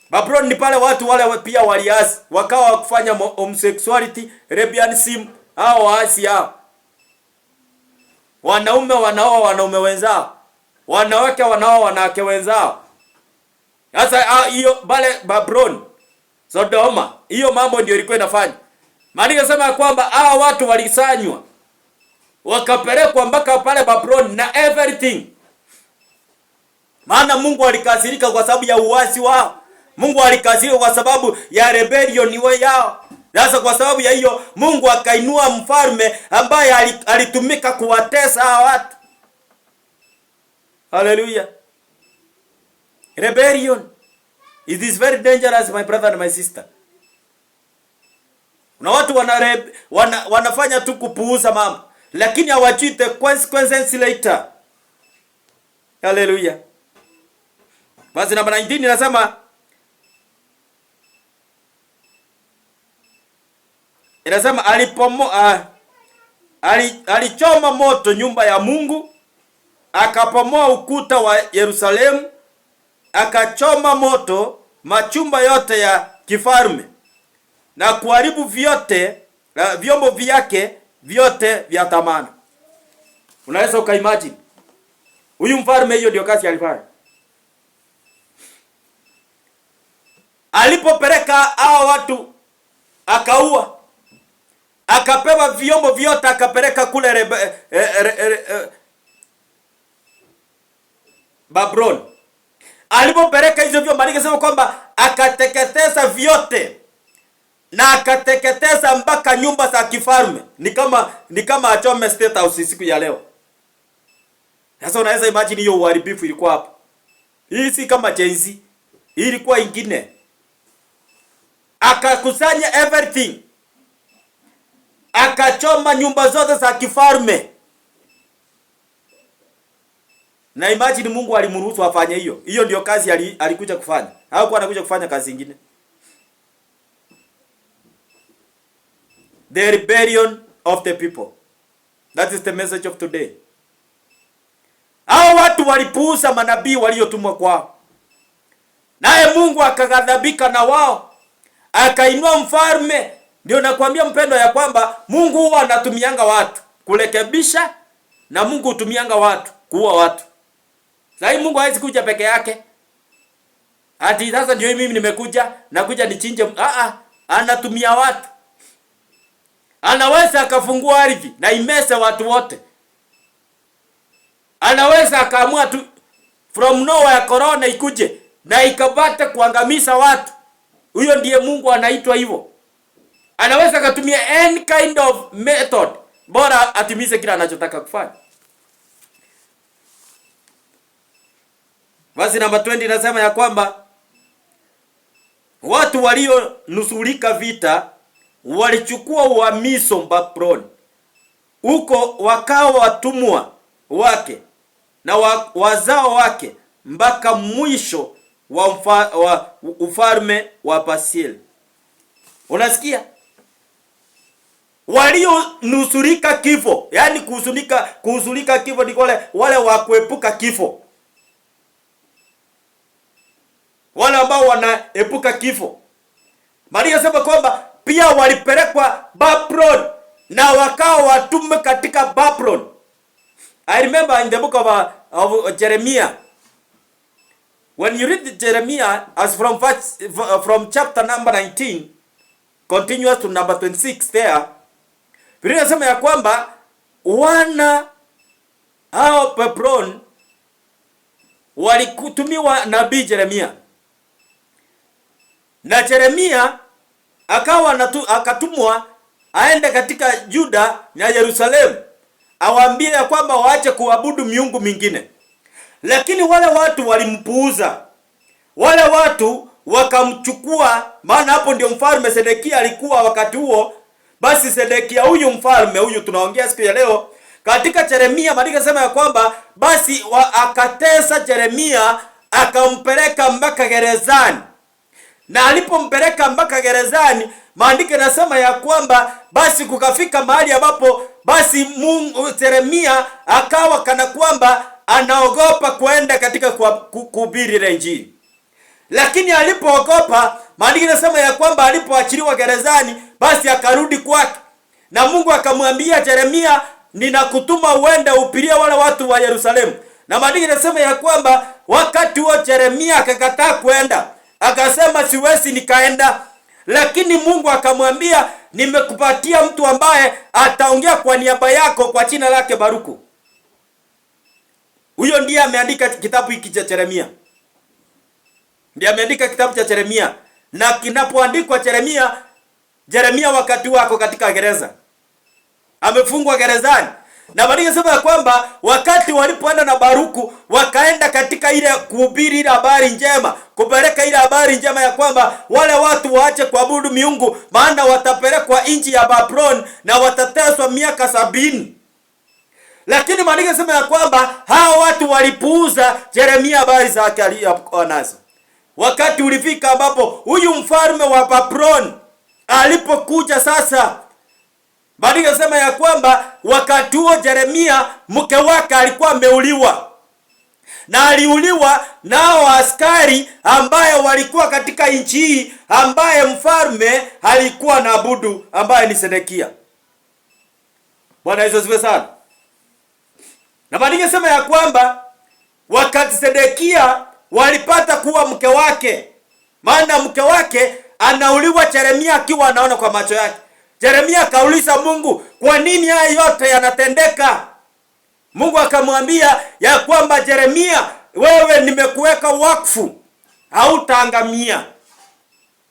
Babylon ni pale watu wale pia waliasi, wakawa kufanya homosexuality, lesbianism, hao waasi hao. Wanaume wanaoa wanaume wenzao, wanawake wanaoa wanawake wenzao. Sasa hiyo pale Babylon, Sodoma, hiyo mambo ndio ilikuwa inafanya. Maana inasema kwamba hao watu walisanywa wakapelekwa mpaka pale Babylon na everything. Maana Mungu alikasirika kwa sababu ya uasi wao. Mungu alikasirika kwa sababu ya rebellion yao. Sasa kwa sababu ya hiyo Mungu akainua mfalme ambaye alitumika kuwatesa hao watu. Hallelujah. Rebellion. It is very dangerous, my brother and my sister. Na watu wanafanya tu kupuuza mambo, lakini hawajui the consequences later. Hallelujah. Basi namba 19 inasema alichoma moto nyumba ya Mungu, akapomoa ukuta wa Yerusalemu, akachoma moto machumba yote ya kifalme na kuharibu vyombo vyake vyote vya thamani. Unaweza ukaimagine huyu mfalme, hiyo ndio kazi alifanya. Alipopeleka hao watu akaua, akapewa vyombo vyote, akapeleka kule Babylon. Alipopeleka hizo vyombo, alisema kwamba akateketeza vyote na akateketeza mpaka nyumba za kifalme. Ni kama achome State House siku ya leo. Sasa unaweza imagine hiyo uharibifu ilikuwa hapo. Hii si kama Gen-Z. Hii ilikuwa ingine. Akakusanya everything, akachoma nyumba zote za kifalme. Na imagine Mungu alimruhusu afanye hiyo. Hiyo ndio kazi alikuja kufanya. Hakuwa anakuja kufanya kazi nyingine. The rebellion of the people. That is the message of today. Hao watu walipuuza manabii waliotumwa kwao, naye Mungu akaghadhabika na wao, akainua mfalme. Ndio nakwambia mpendo ya kwamba Mungu huwa anatumianga watu kurekebisha, na Mungu hutumianga watu kuua watu. Sasa Mungu hawezi kuja peke yake. Ati sasa ndio mimi nimekuja, nakuja nichinje. Anatumia watu. Anaweza akafungua ardhi na imese watu wote. Anaweza akaamua tu from nowhere corona ikuje na ikabata kuangamiza watu. Huyo ndiye Mungu anaitwa hivyo. Anaweza akatumia any kind of method, bora atimize kila anachotaka kufanya. Basi namba 20 inasema ya kwamba watu walionusurika vita walichukua uhamisho Babylon. Huko wakawa watumwa wake na wazao wake mpaka mwisho wa ufalme wa Persia. Unasikia? Walionusurika kifo, yani kuhuzunika kifo ni wale wa kuepuka kifo. Wale ambao wanaepuka kifo. Maria sema kwamba pia walipelekwa Babylon na wakao watume katika Babylon. I remember in the book of Jeremiah, when you read Jeremiah as from chapter number 19 continuous to number 26 there, Biblia inasema ya kwamba wana hao Babylon walikutumiwa nabii Jeremiah. Na Jeremiah akatumwa aende katika Juda na Yerusalemu, awaambie ya kwamba waache kuabudu miungu mingine. Lakini wale watu walimpuuza. Wale watu wakamchukua, maana hapo ndio mfalme Sedekia alikuwa wakati huo. Basi Sedekia huyu mfalme huyu tunaongea siku ya leo, Katika Yeremia maandiko yanasema ya kwamba basi akatesa Yeremia, akampeleka mpaka gerezani. Na alipompeleka mpaka gerezani, maandiko yanasema ya kwamba basi kukafika mahali ambapo basi Yeremia akawa kana kwamba anaogopa kwenda katika kuhubiri ile Injili. Lakini alipoogopa, maandiko yanasema ya kwamba alipoachiliwa gerezani, basi akarudi kwake. Na Mungu akamwambia Yeremia, ninakutuma uende upirie wale watu wa Yerusalemu. Na maandiko yanasema ya kwamba wakati huo Yeremia akakataa kwenda. Akasema siwezi nikaenda. Lakini Mungu akamwambia, nimekupatia mtu ambaye ataongea kwa niaba yako kwa jina lake Baruku. Huyo ndiye ameandika kitabu hiki cha Yeremia. Ndiye ameandika kitabu cha Yeremia. Na kinapoandikwa Yeremia wakati wako katika gereza. Amefungwa gerezani. Na maandiko yanasema ya kwamba wakati walipoenda na Baruku, wakaenda katika ile kuhubiri ile habari njema, kupeleka ile habari njema ya kwamba wale watu waache kuabudu miungu, maana watapelekwa nchi ya Babylon na watateswa miaka 70. Lakini maandiko yanasema ya kwamba hao watu walipuuza Yeremia habari zake aliyokuwa nazo. Wakati ulifika ambapo huyu mfalme wa Babylon alipokuja sasa, maandiko yanasema ya kwamba wakati huo Yeremia mke wake alikuwa ameuliwa. Na aliuliwa nao askari ambaye walikuwa katika nchi hii ambaye mfalme alikuwa anaabudu, ambaye ni Sedekia. Bwana Yesu asifiwe sana. Na maandiko yanasema ya kwamba wakati Sedekia walipata kuwa mke wake, maana mke wake anauliwa, Yeremia akiwa anaona kwa macho yake. Yeremia akauliza Mungu, kwa nini haya yote yanatendeka? Mungu akamwambia ya kwamba Yeremia, wewe nimekuweka wakfu, hautaangamia.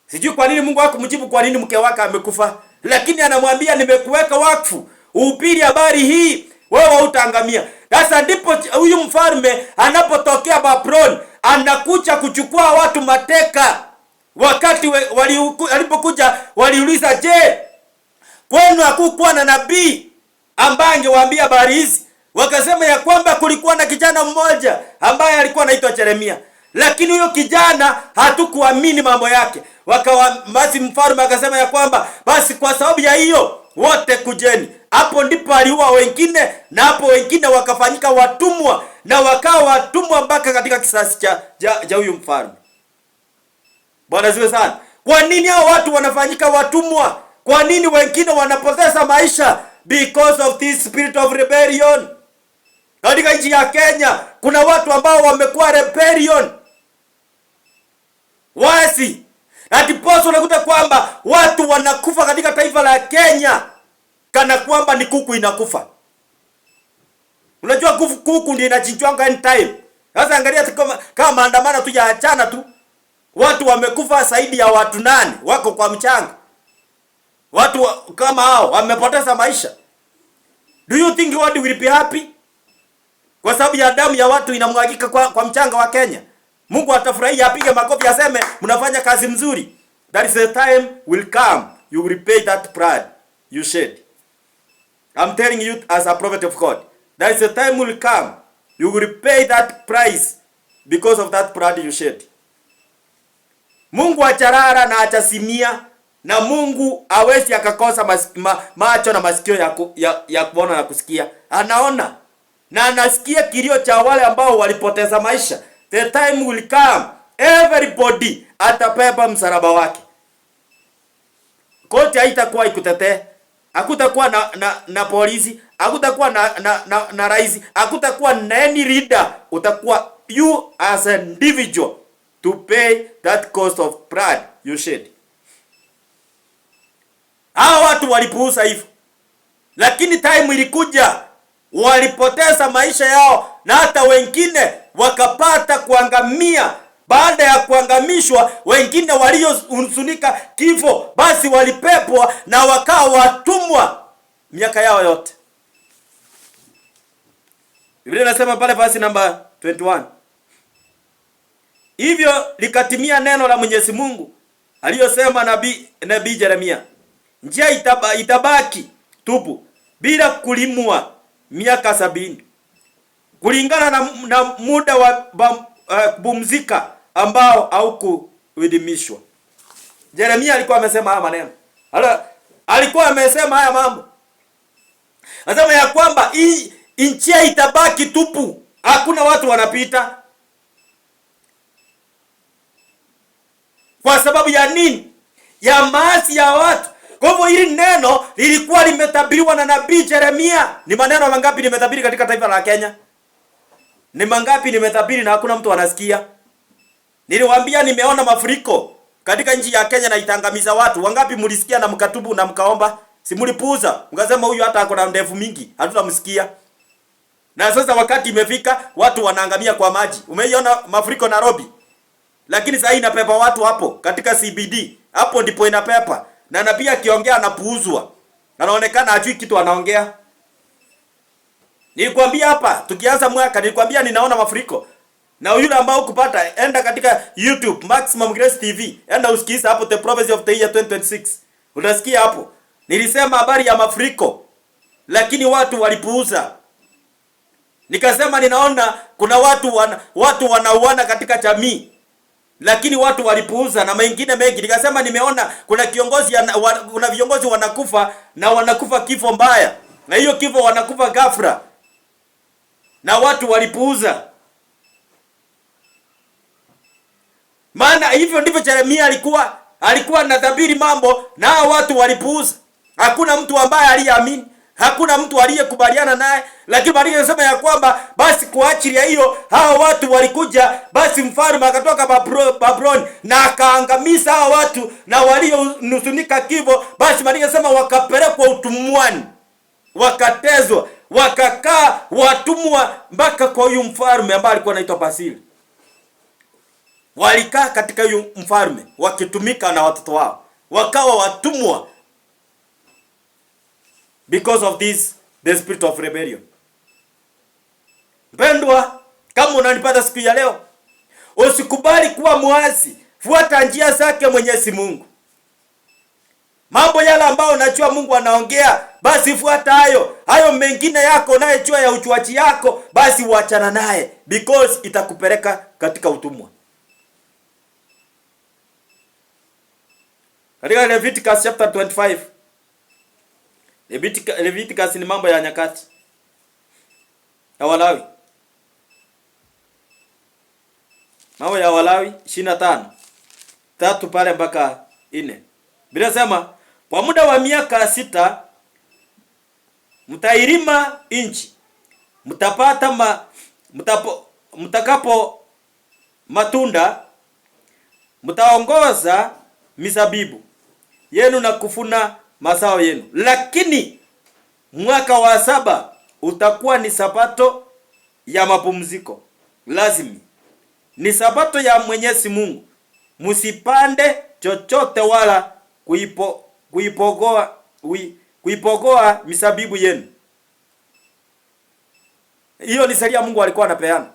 Sijui kwa nini Mungu hakumjibu kwa nini mke wake amekufa, lakini anamwambia nimekuweka wakfu, uhubiri habari hii, wewe hautaangamia. Sasa ndipo huyu mfalme anapotokea Babylon, anakuja kuchukua watu mateka. Wakati walipokuja waliuliza, je, kwenu hakukuwa na nabii ambaye angewaambia habari hizi? Wakasema ya kwamba kulikuwa na kijana mmoja ambaye alikuwa anaitwa Yeremia, lakini huyo kijana hatukuamini mambo yake. Basi mfalme akasema ya kwamba basi kwa sababu ya hiyo wote kujeni. Hapo ndipo aliua wengine, na hapo wengine wakafanyika watumwa, na wakawa watumwa mpaka katika kisasi cha huyu mfalme. Bwana asifiwe sana. Kwa nini hao watu wanafanyika watumwa? Kwa nini wengine wanapoteza maisha? Because of this spirit of rebellion. Katika nchi ya Kenya kuna watu ambao wamekuwa rebellion wasi. Atiposo unakuta kwamba watu wanakufa katika taifa la Kenya kana kwamba ni kuku inakufa. Unajua kuku ndio inachinjwa anytime. Sasa angalia kama maandamano tu ya achana tu, watu wamekufa zaidi ya watu 8 wako kwa mchanga. Watu kama hao wamepoteza maisha. Do you think God will be happy? Kwa sababu ya damu ya watu inamwagika kwa mchanga wa Kenya. Mungu atafurahi, apige makofi, aseme mnafanya kazi mzuri. That is the time will come, you will pay that blood you shed. I'm telling you as a prophet of God. That is the time will come, you will pay that price because of that blood you shed. Mungu acharara na achasimia, na Mungu hawezi akakosa macho na masikio ya kuona na kusikia. Anaona na anasikia kilio cha wale ambao walipoteza maisha. The time will come, everybody atapeba msalaba wake. Koti haitakuwa ikutetee. Hakutakuwa na polisi, hakutakuwa na rais, hakutakuwa na any leader. Utakuwa you as an individual to pay that cost of blood you shed. Hao watu walipuuza hivyo. Lakini time ilikuja, walipoteza maisha yao, na hata wengine wakapata kuangamia. Baada ya kuangamishwa, wengine waliohuzunika kifo, basi walipepwa na wakawa watumwa miaka yao yote. Biblia inasema pale verse number 21. Hivyo likatimia neno la Mwenyezi Mungu aliyosema nabii Yeremia. Njia itabaki tupu bila kulimwa, miaka 70 kulingana na muda wa kupumzika ambao haukuidhimishwa. Yeremia alikuwa amesema haya maneno. Alikuwa amesema haya mambo. Anasema ya kwamba hii nchi itabaki tupu. Hakuna watu wanapita. Kwa sababu ya nini? Ya maasi ya watu. Kwa hivyo hili neno lilikuwa limetabiriwa na nabii Yeremia. Ni maneno mangapi nimetabiri katika taifa la Kenya? Ni mangapi nimetabiri na hakuna mtu anasikia? Niliwaambia nimeona mafuriko katika nchi ya Kenya na itangamiza watu. Wangapi mlisikia na mkatubu na mkaomba? Si mlipuuza? Mkasema huyu hata ako na ndevu mingi, hatutamsikia. Na sasa wakati imefika watu wanaangamia kwa maji. Umeiona mafuriko Nairobi? Lakini sasa inapepa watu hapo katika CBD. Hapo ndipo inapepa. Na nabii akiongea anapuuzwa. Anaonekana hajui kitu anaongea. Nilikwambia hapa tukianza mwaka nilikwambia ninaona mafuriko. Na yule ambao kupata enda katika YouTube Maximum Grace TV. Enda usikize hapo The Prophecy of the Year 2026. Utasikia hapo. Nilisema habari ya mafuriko. Lakini watu walipuuza. Nikasema ninaona kuna watu wanauana katika jamii. Lakini watu walipuuza na mengine mengi. Nikasema nimeona kuna viongozi wanakufa na wanakufa kifo mbaya. Na hiyo kifo wanakufa ghafla. Na watu walipuuza. Maana hivyo ndivyo Yeremia alikuwa anatabiri mambo na watu walipuuza. Hakuna mtu ambaye aliamini, hakuna mtu aliyekubaliana naye, lakini Biblia inasema ya kwamba basi kwa ajili ya hiyo hao watu walikuja, basi mfalme akatoka Babylon na akaangamiza hao watu na walionusunika kifo. Basi Biblia inasema wakapelekwa utumwani, wakatezwa, wakakaa watumwa mpaka kwa huyu mfalme ambaye alikuwa anaitwa Basili. Walikaa katika huyu mfalme wakitumika na watoto wao, wakawa watumwa because of the spirit of rebellion. Mpendwa, kama unanipata siku ya leo, usikubali kuwa muasi. Fuata njia zake Mwenyezi Mungu. Mambo yale ambayo unajua Mungu anaongea, basi fuata hayo. Hayo mengine yako unayojua ya uchuaji yako, basi uachana naye because itakupeleka katika utumwa. Katika Leviticus chapter 25. Leviticus ni mambo ya nyakati ya Walawi. Mambo ya Walawi 25. 3 pale mpaka 4. Bila sema kwa muda wa miaka 6 mtairima inchi. Mtapata mtakapo matunda, mtaongoza mizabibu yenu na kufuna mazao yenu. Lakini mwaka wa 7 utakuwa ni sabato ya mapumziko. Lazima ni sabato ya Mwenyezi Mungu. Msipande chochote wala kuipogoa mizabibu yenu. Hiyo ni sheria Mungu alikuwa anapeana.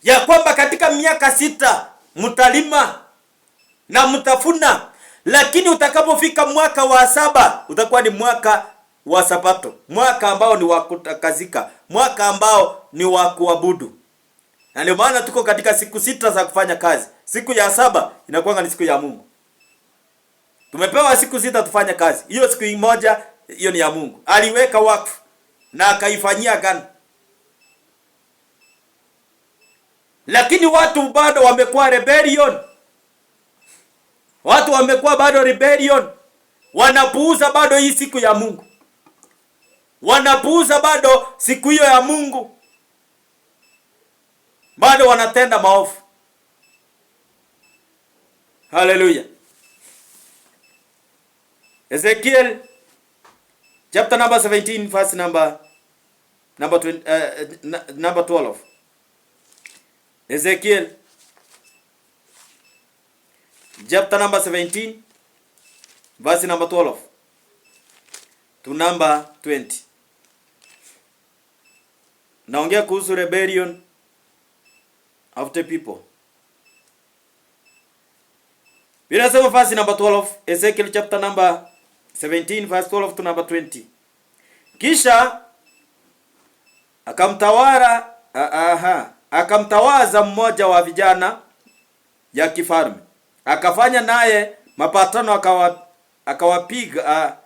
Ya kwamba katika miaka 6 mtalima na mtafuna, lakini utakapofika mwaka wa 7 utakuwa ni mwaka wa sabato, mwaka ambao ni wa kutakazika, mwaka ambao ni wa kuabudu. Na ndio maana tuko katika siku 6 za kufanya kazi. Siku ya 7 inakuwa ni siku ya Mungu. Tumepewa siku 6 tufanye kazi. Hiyo siku moja hiyo ni ya Mungu. Aliweka wakfu na akaifanyia agano. Lakini watu bado wamekuwa rebellion. Watu wamekuwa bado rebellion. Wanapuuza bado hii siku ya Mungu. Wanapuuza bado siku hiyo ya Mungu. Bado wanatenda maovu. Hallelujah. Ezekiel chapter number 17 verse number 12. Ezekiel chapter number 17 verse number 12 to number 20. Naongea kuhusu rebellion of the people. Bila sema verse number 12, Ezekiel chapter number 17 verse 12 to number 20. Kisha akamtawaza mmoja wa vijana ya kifalme, akafanya naye mapatano, akawapiga,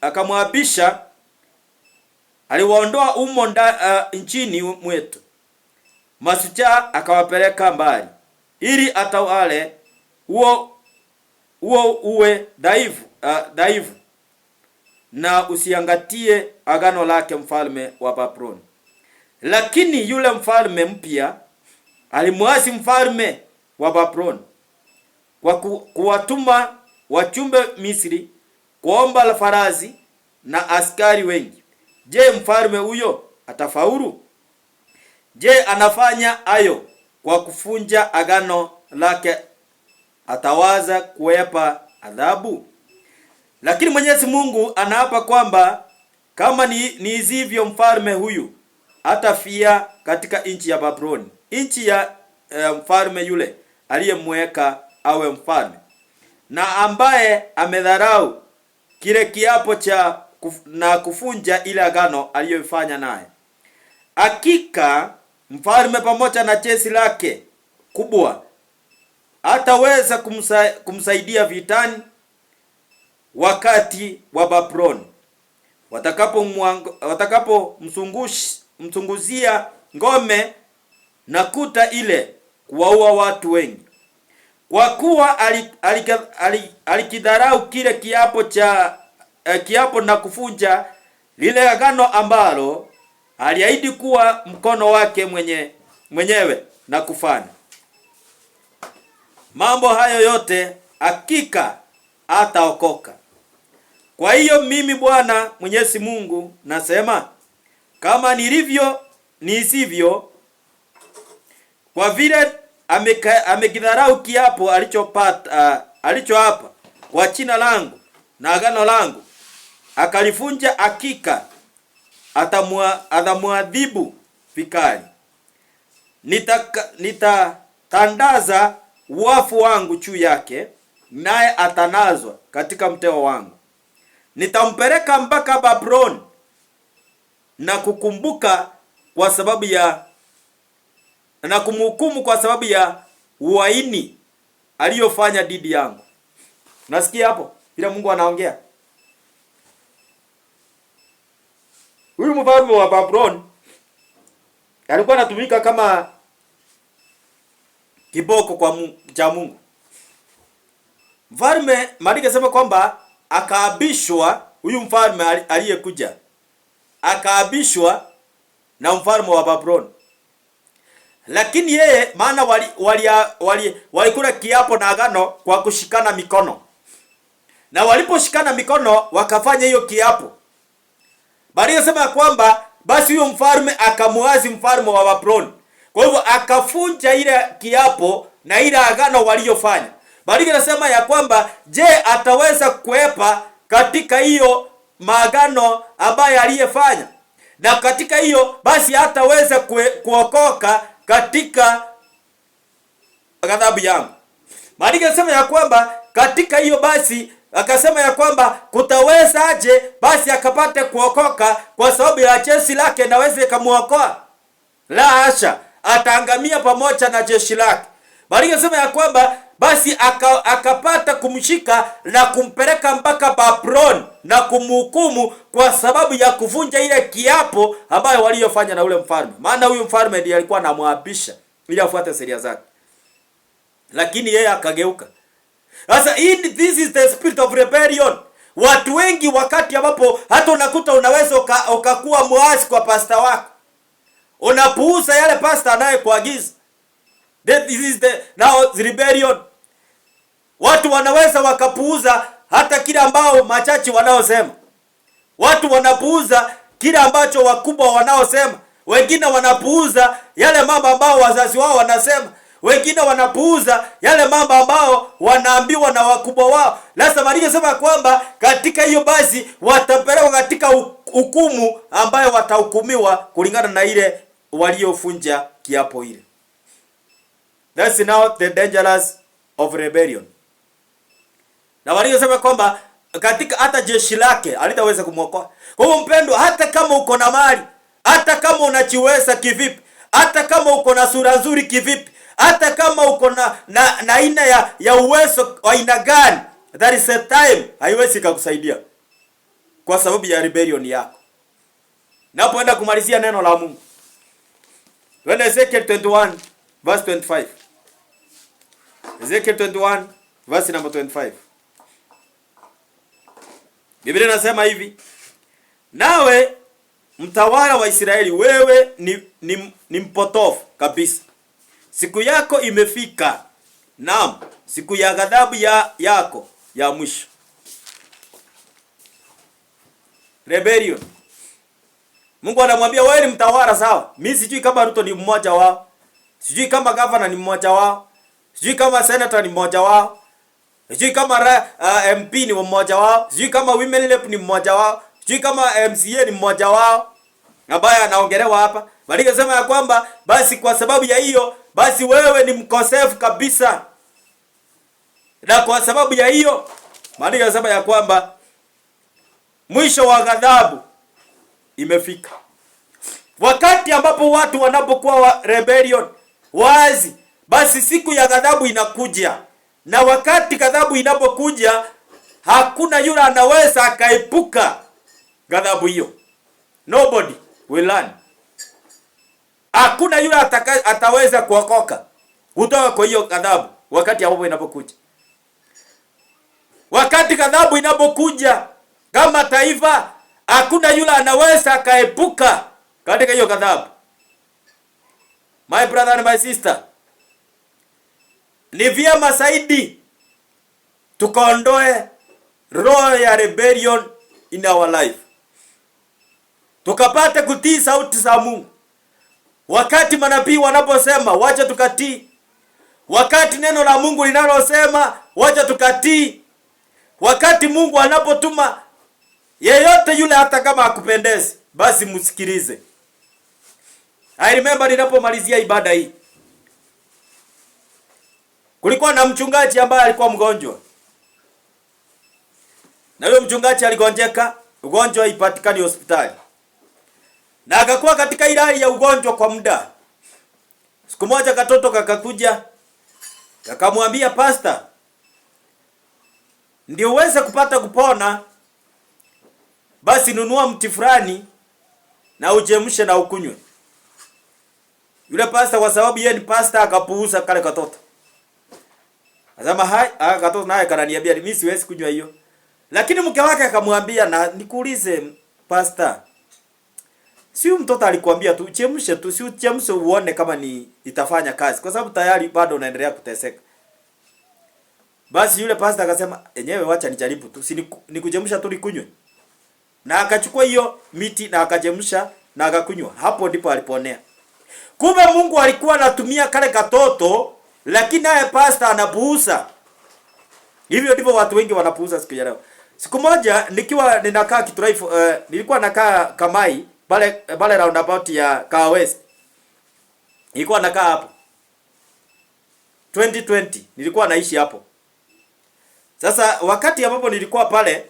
akamwabisha, aliwaondoa umo nchini mwetu. Masucha akawapeleka mbali, ili atawale huo uwe dhaifu, na usiangatie agano lake mfalme wa Babuloni. Lakini yule mfalme mpya alimwasi mfalme wa Babuloni kwa kuwatuma wachumbe Misri kuomba farasi na askari wengi. Je, mfalme huyo atafaulu? Je, anafanya hayo kwa kufunja agano lake, atawaza kuepa adhabu? Lakini Mwenyezi Mungu anaapa kwamba kama ni hivyo, mfalme huyu atafia katika nchi ya Babuloni, nchi ya mfalme yule aliyemweka awe mfalme, na ambaye amedharau kile kiapo cha na kufunja ile agano aliyofanya naye. Hakika mfalme pamoja na jeshi lake kubwa hataweza kumsaidia vitani wakati wa Babuloni watakapomsunguzia ngome na kuta ile kuwaua watu wengi, kwa kuwa alikidharau kile kiapo na kufunja lile agano ambalo aliahidi kuwa mkono wake mwenyewe na kufanya mambo hayo yote, hakika hataokoka. Kwa hiyo mimi Bwana Mwenyezi Mungu nasema, kama nisivyo, kwa vile amekidharau kiapo alichoapa kwa jina langu na agano langu, akalifunja, hakika atamwadhibu vikali. Nitatandaza uovu wangu juu yake, naye atanazwa katika mtego wangu. Nitampeleka mpaka Babuloni na kumhukumu kwa sababu ya uhaini aliyofanya dhidi yangu. Nasikia hapo bila Mungu anaongea. Huyu mfalme wa Babuloni alikuwa anatumika kama kiboko cha Mungu. Mfalme Marika sema kwamba akaabishwa, huyu mfalme aliyekuja akaabishwa na mfalme wa Babuloni. Lakini yeye maana walikula kiapo na agano kwa kushikana mikono. Na waliposhikana mikono wakafanya hiyo kiapo. Bali sema kwamba basi huyo mfalme akamuazi mfalme wa Babuloni. Kwa hivyo akafunja ile kiapo na ile agano waliyofanya. Bali nasema ya kwamba je, ataweza kuepa katika hiyo maagano ambayo aliyefanya? Na katika hiyo basi hataweza kuokoka katika ghadhabu yangu. Maandiko yanasema ya kwamba katika hiyo basi akasema ya kwamba kutaweza aje basi akapate kuokoka kwa sababu ya jeshi lake naweze kumuokoa? La hasha, ataangamia pamoja na jeshi lake. Maandiko yanasema ya kwamba basi akapata kumshika na kumpeleka mpaka Babuloni na kumhukumu kwa sababu ya kuvunja ile kiapo ambayo waliyofanya na ule mfalme. Maana huyu mfalme ndiye alikuwa anamwapisha ili afuate sheria zake. Lakini yeye akageuka. Sasa this is the spirit of rebellion. Watu wengi wakati ambapo hata unakuta unaweza ukakuwa muasi kwa pasta wako, unapuuza yale pasta anayekuagiza. This is now the rebellion. Watu wanaweza wakapuuza hata kile ambao machachi wanaosema. Watu wanapuuza kile ambacho wakubwa wanaosema. Wengine wanapuuza yale mambo ambao wazazi wao wanasema. Wengine wanapuuza yale mambo ambao wanaambiwa na wakubwa wao. Sasa Maandiko yanasema kwamba katika hiyo basi watapelekwa katika hukumu ambayo watahukumiwa kulingana na ile waliofunja kiapo ile. That's now the dangers of rebellion. Na walisema kwamba katika hata jeshi lake alitaweza kumwokoa. Kwa hiyo mpendwa, hata kama uko na mali, hata kama unachiweza kivipi, hata kama uko na sura nzuri kivipi, hata kama uko na aina ya uwezo wa aina gani, that is a time haiwezi kukusaidia kwa sababu ya rebellion yako. Napoenda kumalizia neno la Mungu, twende Ezekiel 21 verse 25. Ezekiel 21 verse number 25. Biblia inasema hivi: nawe mtawala wa Israeli, wewe ni mpotofu kabisa. Siku yako imefika, naam, siku ya ghadhabu yako ya mwisho. Rebellion. Mungu anamwambia wewe ni mtawala, sawa. Mimi sijui kama Ruto ni mmoja wao. Sijui kama governor ni mmoja wao. Sijui kama senator ni mmoja wao. Sijui kama MP ni mmoja wao. Sijui kama women rep ni mmoja wao. Sijui kama MCA ni mmoja wao ambaye anaongelewa hapa. Bali kasema ya kwamba basi kwa sababu ya hiyo, basi wewe ni mkosefu kabisa. Na kwa sababu ya hiyo, bali kasema ya kwamba mwisho wa ghadhabu imefika. Wakati ambapo watu wanapokuwa rebellion wazi, basi siku ya ghadhabu inakuja. Na wakati ghadhabu inapokuja, hakuna yule anaweza akaepuka ghadhabu hiyo. Nobody will learn. Hakuna yule ataweza kuokoka kutoka kwa hiyo ghadhabu wakati ambapo inapokuja. Wakati ghadhabu inapokuja kama taifa, hakuna yule anaweza akaepuka katika hiyo ghadhabu. My brother and my sister, ni vyema zaidi tukaondoe roho ya rebellion in our life. Tukapate kutii sauti za Mungu. Wakati manabii wanaposema, wacha tukatii. Wakati neno la Mungu linalosema, wacha tukatii. Wakati Mungu anapotuma yeyote yule, hata kama hakupendezi, basi msikilize. I remember ninapomalizia ibada hii, kulikuwa na mchungaji ambaye alikuwa mgonjwa. Na huyo mchungaji aligonjeka, ugonjwa ipatikani hospitali. Na akakuwa katika ile hali ya ugonjwa kwa muda. Siku moja katoto kakakuja, kakamwambia, pastor, ndio uweze kupata kupona, basi nunua mti fulani na uchemshe na ukunywe. Yule pastor kwa sababu yeye ni pastor akapuuza kale katoto. Asema hai, katoto naye kananiambia mimi siwezi kunywa hiyo. Lakini mke wake akamwambia, na nikuulize pastor, si mtoto alikwambia tu chemshe tu, si uchemshe uone kama ni itafanya kazi, kwa sababu tayari bado unaendelea kuteseka. Basi yule pastor akasema, enyewe wacha nijaribu tu, si nikuchemsha tu nikunywe. Na akachukua hiyo miti na akachemsha na akakunywa. Hapo ndipo aliponea. Kumbe Mungu alikuwa anatumia kale katoto, lakini naye pastor anapuuza. Hivyo ndivyo watu wengi wanapuuza siku ya leo. Siku moja nikiwa ninakaa Kithurai, nilikuwa nakaa Kamai pale roundabout ya Kawa West. Nilikuwa nakaa hapo 2020 nilikuwa naishi hapo. Sasa wakati ambapo nilikuwa pale,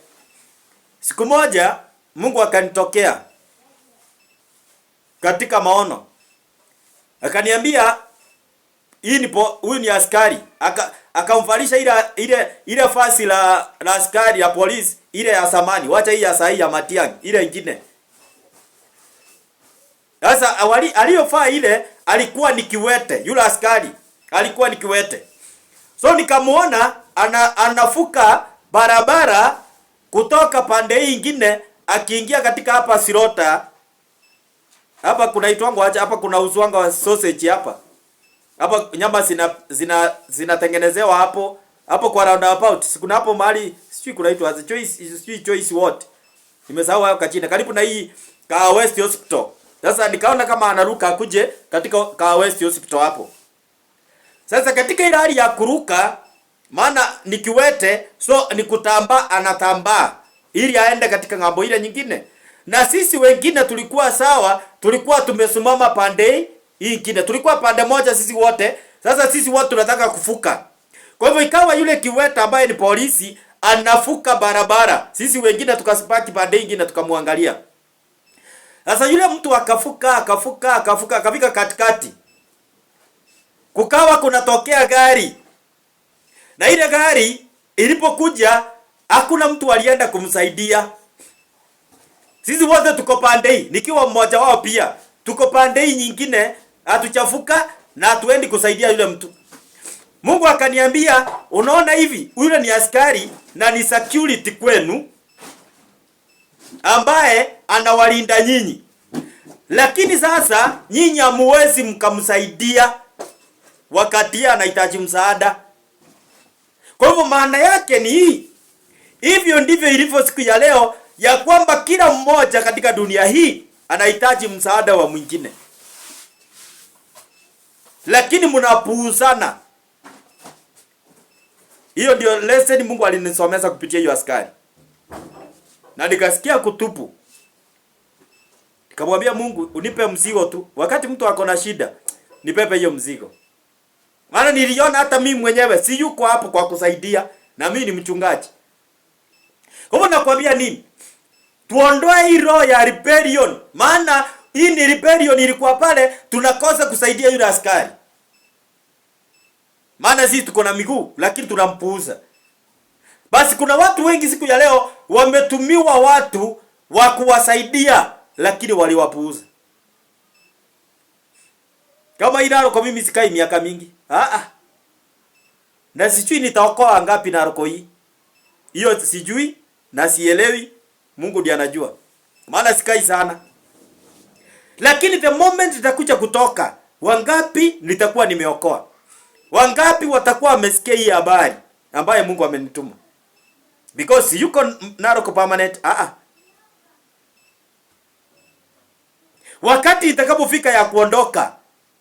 siku moja Mungu akanitokea katika maono. Akaniambia huyu ni askari. Akamvalisha ile fasi la askari ya polisi, ile ya samani. Wacha hii ya sahi ya Matiang'i, ile nyingine. Sasa aliyofaa ile alikuwa ni kiwete, yule askari alikuwa ni kiwete. So nikamuona anafuka barabara kutoka pande hii nyingine akiingia katika hapa Sirota. Hapa kuna itwango acha, hapa kuna uzwanga wa sausage hapa. Hapa nyama zinatengenezewa hapo kwa roundabout. Sikuna hapo mahali sijui kunaitwa choice what. Nimesahau hapo kachina karibu na hii Kawa West Hospital. Sasa nikaona kama anaruka akuje katika Kawa West Hospital hapo. Sasa katika ile hali ya kuruka, maana ni kiwete, so ni kutamba, anatambaa ili aende katika ngambo ile nyingine. Na sisi wengine tulikuwa sawa, tulikuwa tumesimama pande hii nyingine. Tulikuwa pande moja sisi wote. Sasa sisi wote tunataka kufuka. Kwa hivyo ikawa yule kiwete ambaye ni polisi anafuka barabara. Sisi wengine tukasipaki pande nyingine tukamwangalia. Sasa yule mtu akafuka akafika katikati. Kukawa kunatokea gari. Na ile gari ilipokuja hakuna mtu alienda kumsaidia. Sisi wote tuko pande hii, nikiwa mmoja wao pia. Tuko pande hii nyingine, hatuchafuka na hatuendi kusaidia yule mtu. Mungu akaniambia, unaona hivi, yule ni askari na ni security kwenu ambaye anawalinda nyinyi. Lakini sasa nyinyi hamuwezi mkamsaidia wakati anahitaji msaada. Kwa hivyo maana yake ni hii. Hivyo ndivyo ilivyo siku ya leo, ya kwamba kila mmoja katika dunia hii anahitaji msaada wa mwingine. Lakini mnapuuzana. Hiyo ndio lesson Mungu alinisomeza kupitia hiyo askari. Na nikasikia kutupu. Nikamwambia Mungu, unipe mzigo tu. Wakati mtu ako na shida, nipepe hiyo mzigo. Maana niliona hata mimi mwenyewe si yuko hapo kwa kusaidia, na mimi ni mchungaji. Kwa hivyo nakwambia nini? Tuondoe hii roho ya rebellion. Maana hii ni rebellion, ilikuwa pale tunakosa kusaidia yule askari. Maana sisi tuko na miguu lakini tunampuuza. Basi kuna watu wengi siku ya leo wametumiwa watu wa kuwasaidia lakini waliwapuuza. Kama inaro kwa mimi sikai miaka mingi. Na sijui nitaokoa ngapi na roko hii. Hiyo sijui na sielewi, Mungu ndiye anajua. Maana sikai sana. Lakini the moment nitakuja kutoka, wangapi nitakuwa nimeokoa? Wangapi watakuwa wamesikia hii habari ambaye Mungu amenituma? Because yuko Narok permanent. Wakati itakapofika ya kuondoka,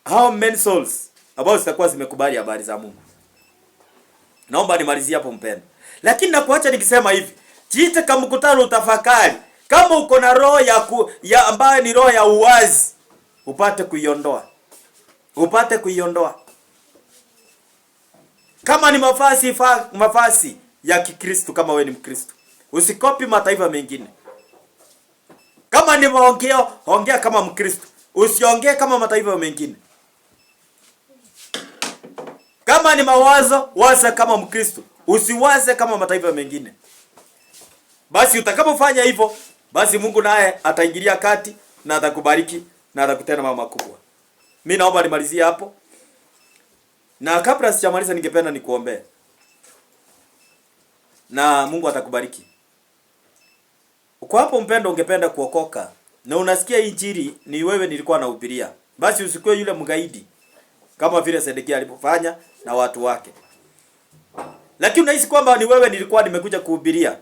how many souls ambao zitakuwa zimekubali habari za Mungu? Naomba nimalizie hapo mpendwa. Lakini nakuacha nikisema hivi, jiite kama mkutano utafakari. Kama uko na roho ya ambayo ni roho ya uwazi, upate kuiondoa. Upate kuiondoa. Kama ni mafasi ya Kikristo, kama wewe ni Mkristo, usikopi mataifa mengine. Kama ni maongeo, ongea kama Mkristo, usiongee kama mataifa mengine. Kama ni mawazo, waza kama Mkristo, usiwaze kama mataifa mengine. Basi utakapofanya hivyo, basi Mungu naye ataingilia kati na atakubariki na atakutenda mambo makubwa. Mimi naomba nimalizie hapo. Na kabla sijamaliza ningependa nikuombee. Na Mungu atakubariki. Uko hapo mpendo, ungependa kuokoka na unasikia injili ni wewe nilikuwa nahubiria. Basi usikue yule mgaidi kama vile Sedekia alipofanya na watu wake. Lakini unahisi kwamba ni wewe nilikuwa nimekuja kuhubiria.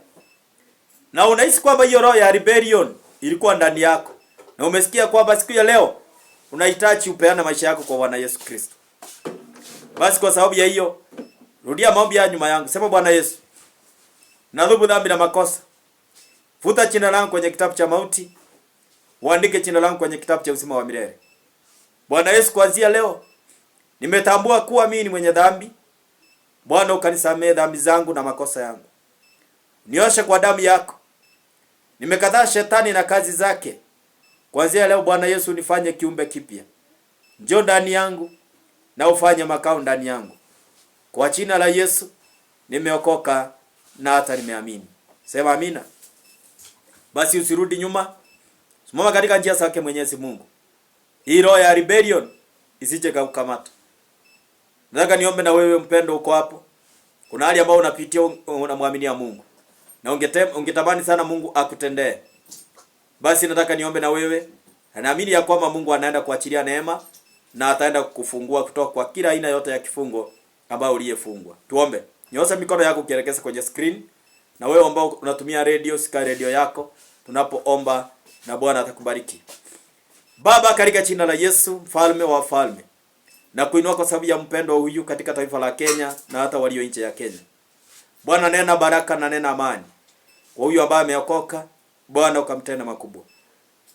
Na unahisi kwamba hiyo roho ya rebellion ilikuwa ndani yako. Na umesikia kwamba siku ya leo unahitaji upeane maisha yako kwa Bwana Yesu Kristo. Basi kwa sababu ya hiyo, rudia maombi ya nyuma yangu. Sema, Bwana Yesu, nadhubu dhambi na makosa. Futa jina langu kwenye kitabu cha mauti. Uandike jina langu kwenye kitabu cha uzima wa milele. Bwana Yesu, kuanzia leo nimetambua kuwa mimi ni mwenye dhambi. Bwana, ukanisamehe dhambi zangu na makosa yangu. Nioshe kwa damu yako. Nimekataa shetani na kazi zake. Kuanzia leo Bwana Yesu, nifanye kiumbe kipya. Njoo ndani yangu na ufanye makao ndani yangu. Kwa jina la Yesu nimeokoka na hata nimeamini. Sema amina. Basi usirudi nyuma. Simama katika njia zake Mwenyezi Mungu. Hii roho ya rebellion isije kukamata. Nataka niombe na wewe mpendo, uko hapo. Kuna hali ambayo unapitia, unamwaminia Mungu. Na ungetamani sana Mungu akutendee. Basi nataka niombe na wewe. Naamini ya kwamba Mungu anaenda kuachilia neema na ataenda kukufungua kutoka kwa kila aina yote ya kifungo ambayo uliyefungwa. Tuombe. Nyosha mikono yako ukielekeza kwenye screen. Na wewe ambao unatumia radio, sika radio yako tunapoomba, na Bwana atakubariki. Baba, katika jina la Yesu, mfalme wa falme, na kuinua kwa sababu ya mpendo huyu katika taifa la Kenya na hata walio nje ya Kenya. Bwana, nena baraka na nena amani kwa huyu ambaye ameokoka. Bwana, ukamtenda makubwa.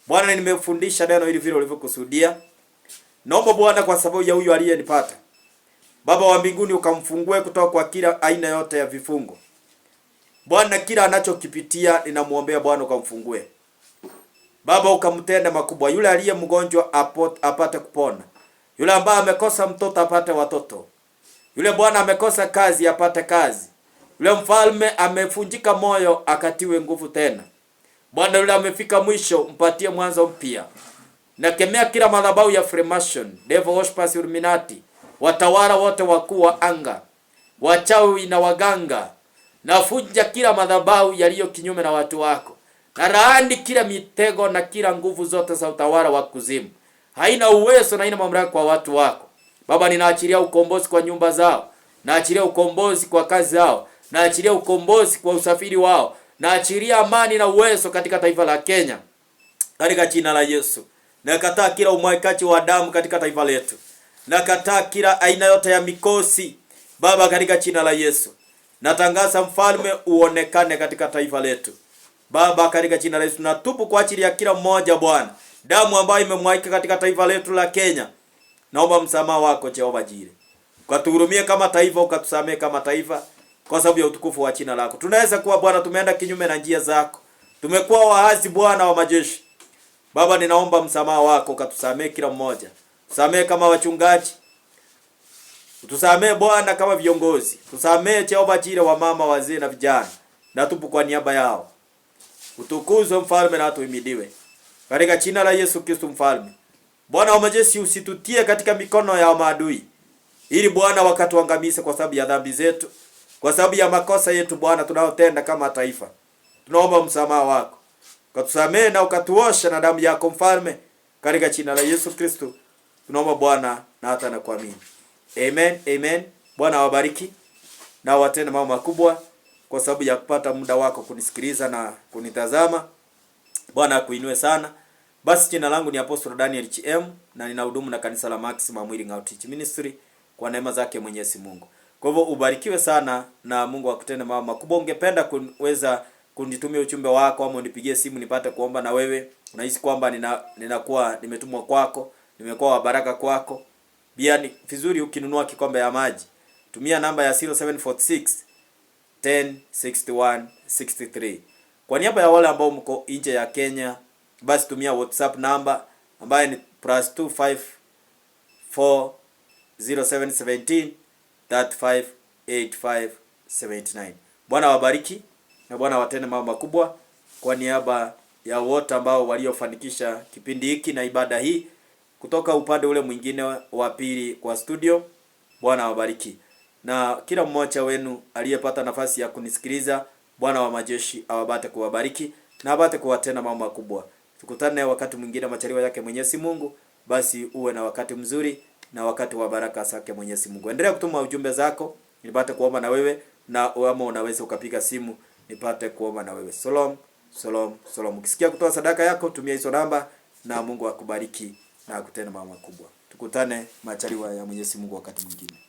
Bwana, nimefundisha neno hili vile ulivyokusudia. Naomba Bwana, kwa sababu ya huyu aliyenipata, Baba wa mbinguni, ukamfungue kutoka kwa kila aina yote ya vifungo. Bwana, kila anachokipitia ninamuombea Bwana ukamfungue. Baba ukamtende makubwa. Yule aliye mgonjwa apate kupona. Yule ambaye amekosa mtoto apate watoto. Yule bwana amekosa kazi apate kazi. Yule mfalme amefunjika moyo akatiwe nguvu tena. Bwana yule amefika mwisho mpatie mwanzo mpya. Nakemea kila madhabahu ya Freemason, Devil Worshippers, Illuminati, watawala wote wakuu wa anga, wachawi na waganga. Nafunja kila madhabahu yaliyo kinyume na watu wako. Na laani kila mitego na kila nguvu zote za utawala wa kuzimu. Haina uwezo na haina mamlaka kwa watu wako. Baba ninaachilia ukombozi kwa nyumba zao. Naachilia ukombozi kwa kazi zao. Naachilia ukombozi kwa usafiri wao. Naachilia amani na uwezo katika taifa la Kenya. Katika jina la Yesu. Nakataa kila umwagikaji wa damu katika taifa letu. Nakataa kila aina yote ya mikosi. Baba katika jina la Yesu. Natangaza mfalme uonekane katika taifa letu. Baba katika jina la Yesu natubu kwa ajili ya kila mmoja Bwana. Damu ambayo imemwagika katika taifa letu la Kenya. Naomba msamaha wako Jehova Jire. Ukatuhurumie kama taifa, ukatusamee kama taifa kwa sababu ya utukufu wa jina lako. Tunaweza kuwa Bwana tumeenda kinyume na njia zako. Tumekuwa waasi Bwana wa majeshi. Baba ninaomba msamaha wako ukatusamee kila mmoja. Tusamee kama wachungaji. Tusamee Bwana kama viongozi. Tusamee Jehova Jire wa mama, wazee na vijana. Natubu kwa niaba yao. Utukuzwe mfalme na tuhimidiwe. Katika jina la Yesu Kristo mfalme. Bwana wa majeshi usitutie katika mikono ya maadui. Ili Bwana wakatuangamize kwa sababu ya dhambi zetu. Kwa sababu ya makosa yetu Bwana tunayotenda kama taifa. Tunaomba msamaha wako. Ukatusamee na ukatuosha na damu yako mfalme. Katika jina la Yesu Kristo. Tunaomba Bwana na hata na kuamini. Amen, amen. Bwana awabariki na watende mambo makubwa kwa sababu ya kupata muda wako kunisikiliza na kunitazama. Bwana akuinue sana. Basi jina langu ni Apostle Daniel HM na ninahudumu na kanisa la Maximum Healing Outreach Ministry kwa neema zake Mwenyezi Mungu. Kwa hivyo ubarikiwe sana na Mungu akutende mambo makubwa. Ungependa kuweza kunitumia ujumbe wako ama unipigie simu nipate kuomba na wewe. Unahisi kwamba ninakuwa nimetumwa kwako, nimekuwa wa baraka kwako. Pia ni vizuri ukinunua kikombe ya maji. Tumia namba ya 0746 1061 63. Kwa niaba ya wale ambao mko nje ya Kenya, basi tumia WhatsApp namba ambayo ni +254 0717 358579. Bwana wabariki na Bwana watende mambo makubwa kwa niaba ya wote ambao waliofanikisha kipindi hiki na ibada hii kutoka upande ule mwingine wa pili kwa studio. Bwana wabariki. Na kila mmoja wenu aliyepata nafasi ya kunisikiliza, Bwana wa majeshi awabate kuwabariki na abate kuwatenda mambo makubwa. Tukutane wakati mwingine majaliwa yake Mwenyezi Mungu. Basi uwe na wakati mzuri na wakati wa baraka zake Mwenyezi Mungu. Endelea kutuma ujumbe zako nipate kuomba na wewe, na ama unaweza ukapiga simu nipate kuomba na wewe. Shalom, shalom, shalom. Ukisikia kutoa sadaka yako tumia hizo namba na Mungu akubariki na akutende mambo makubwa. Tukutane majaliwa ya Mwenyezi Mungu wakati mwingine.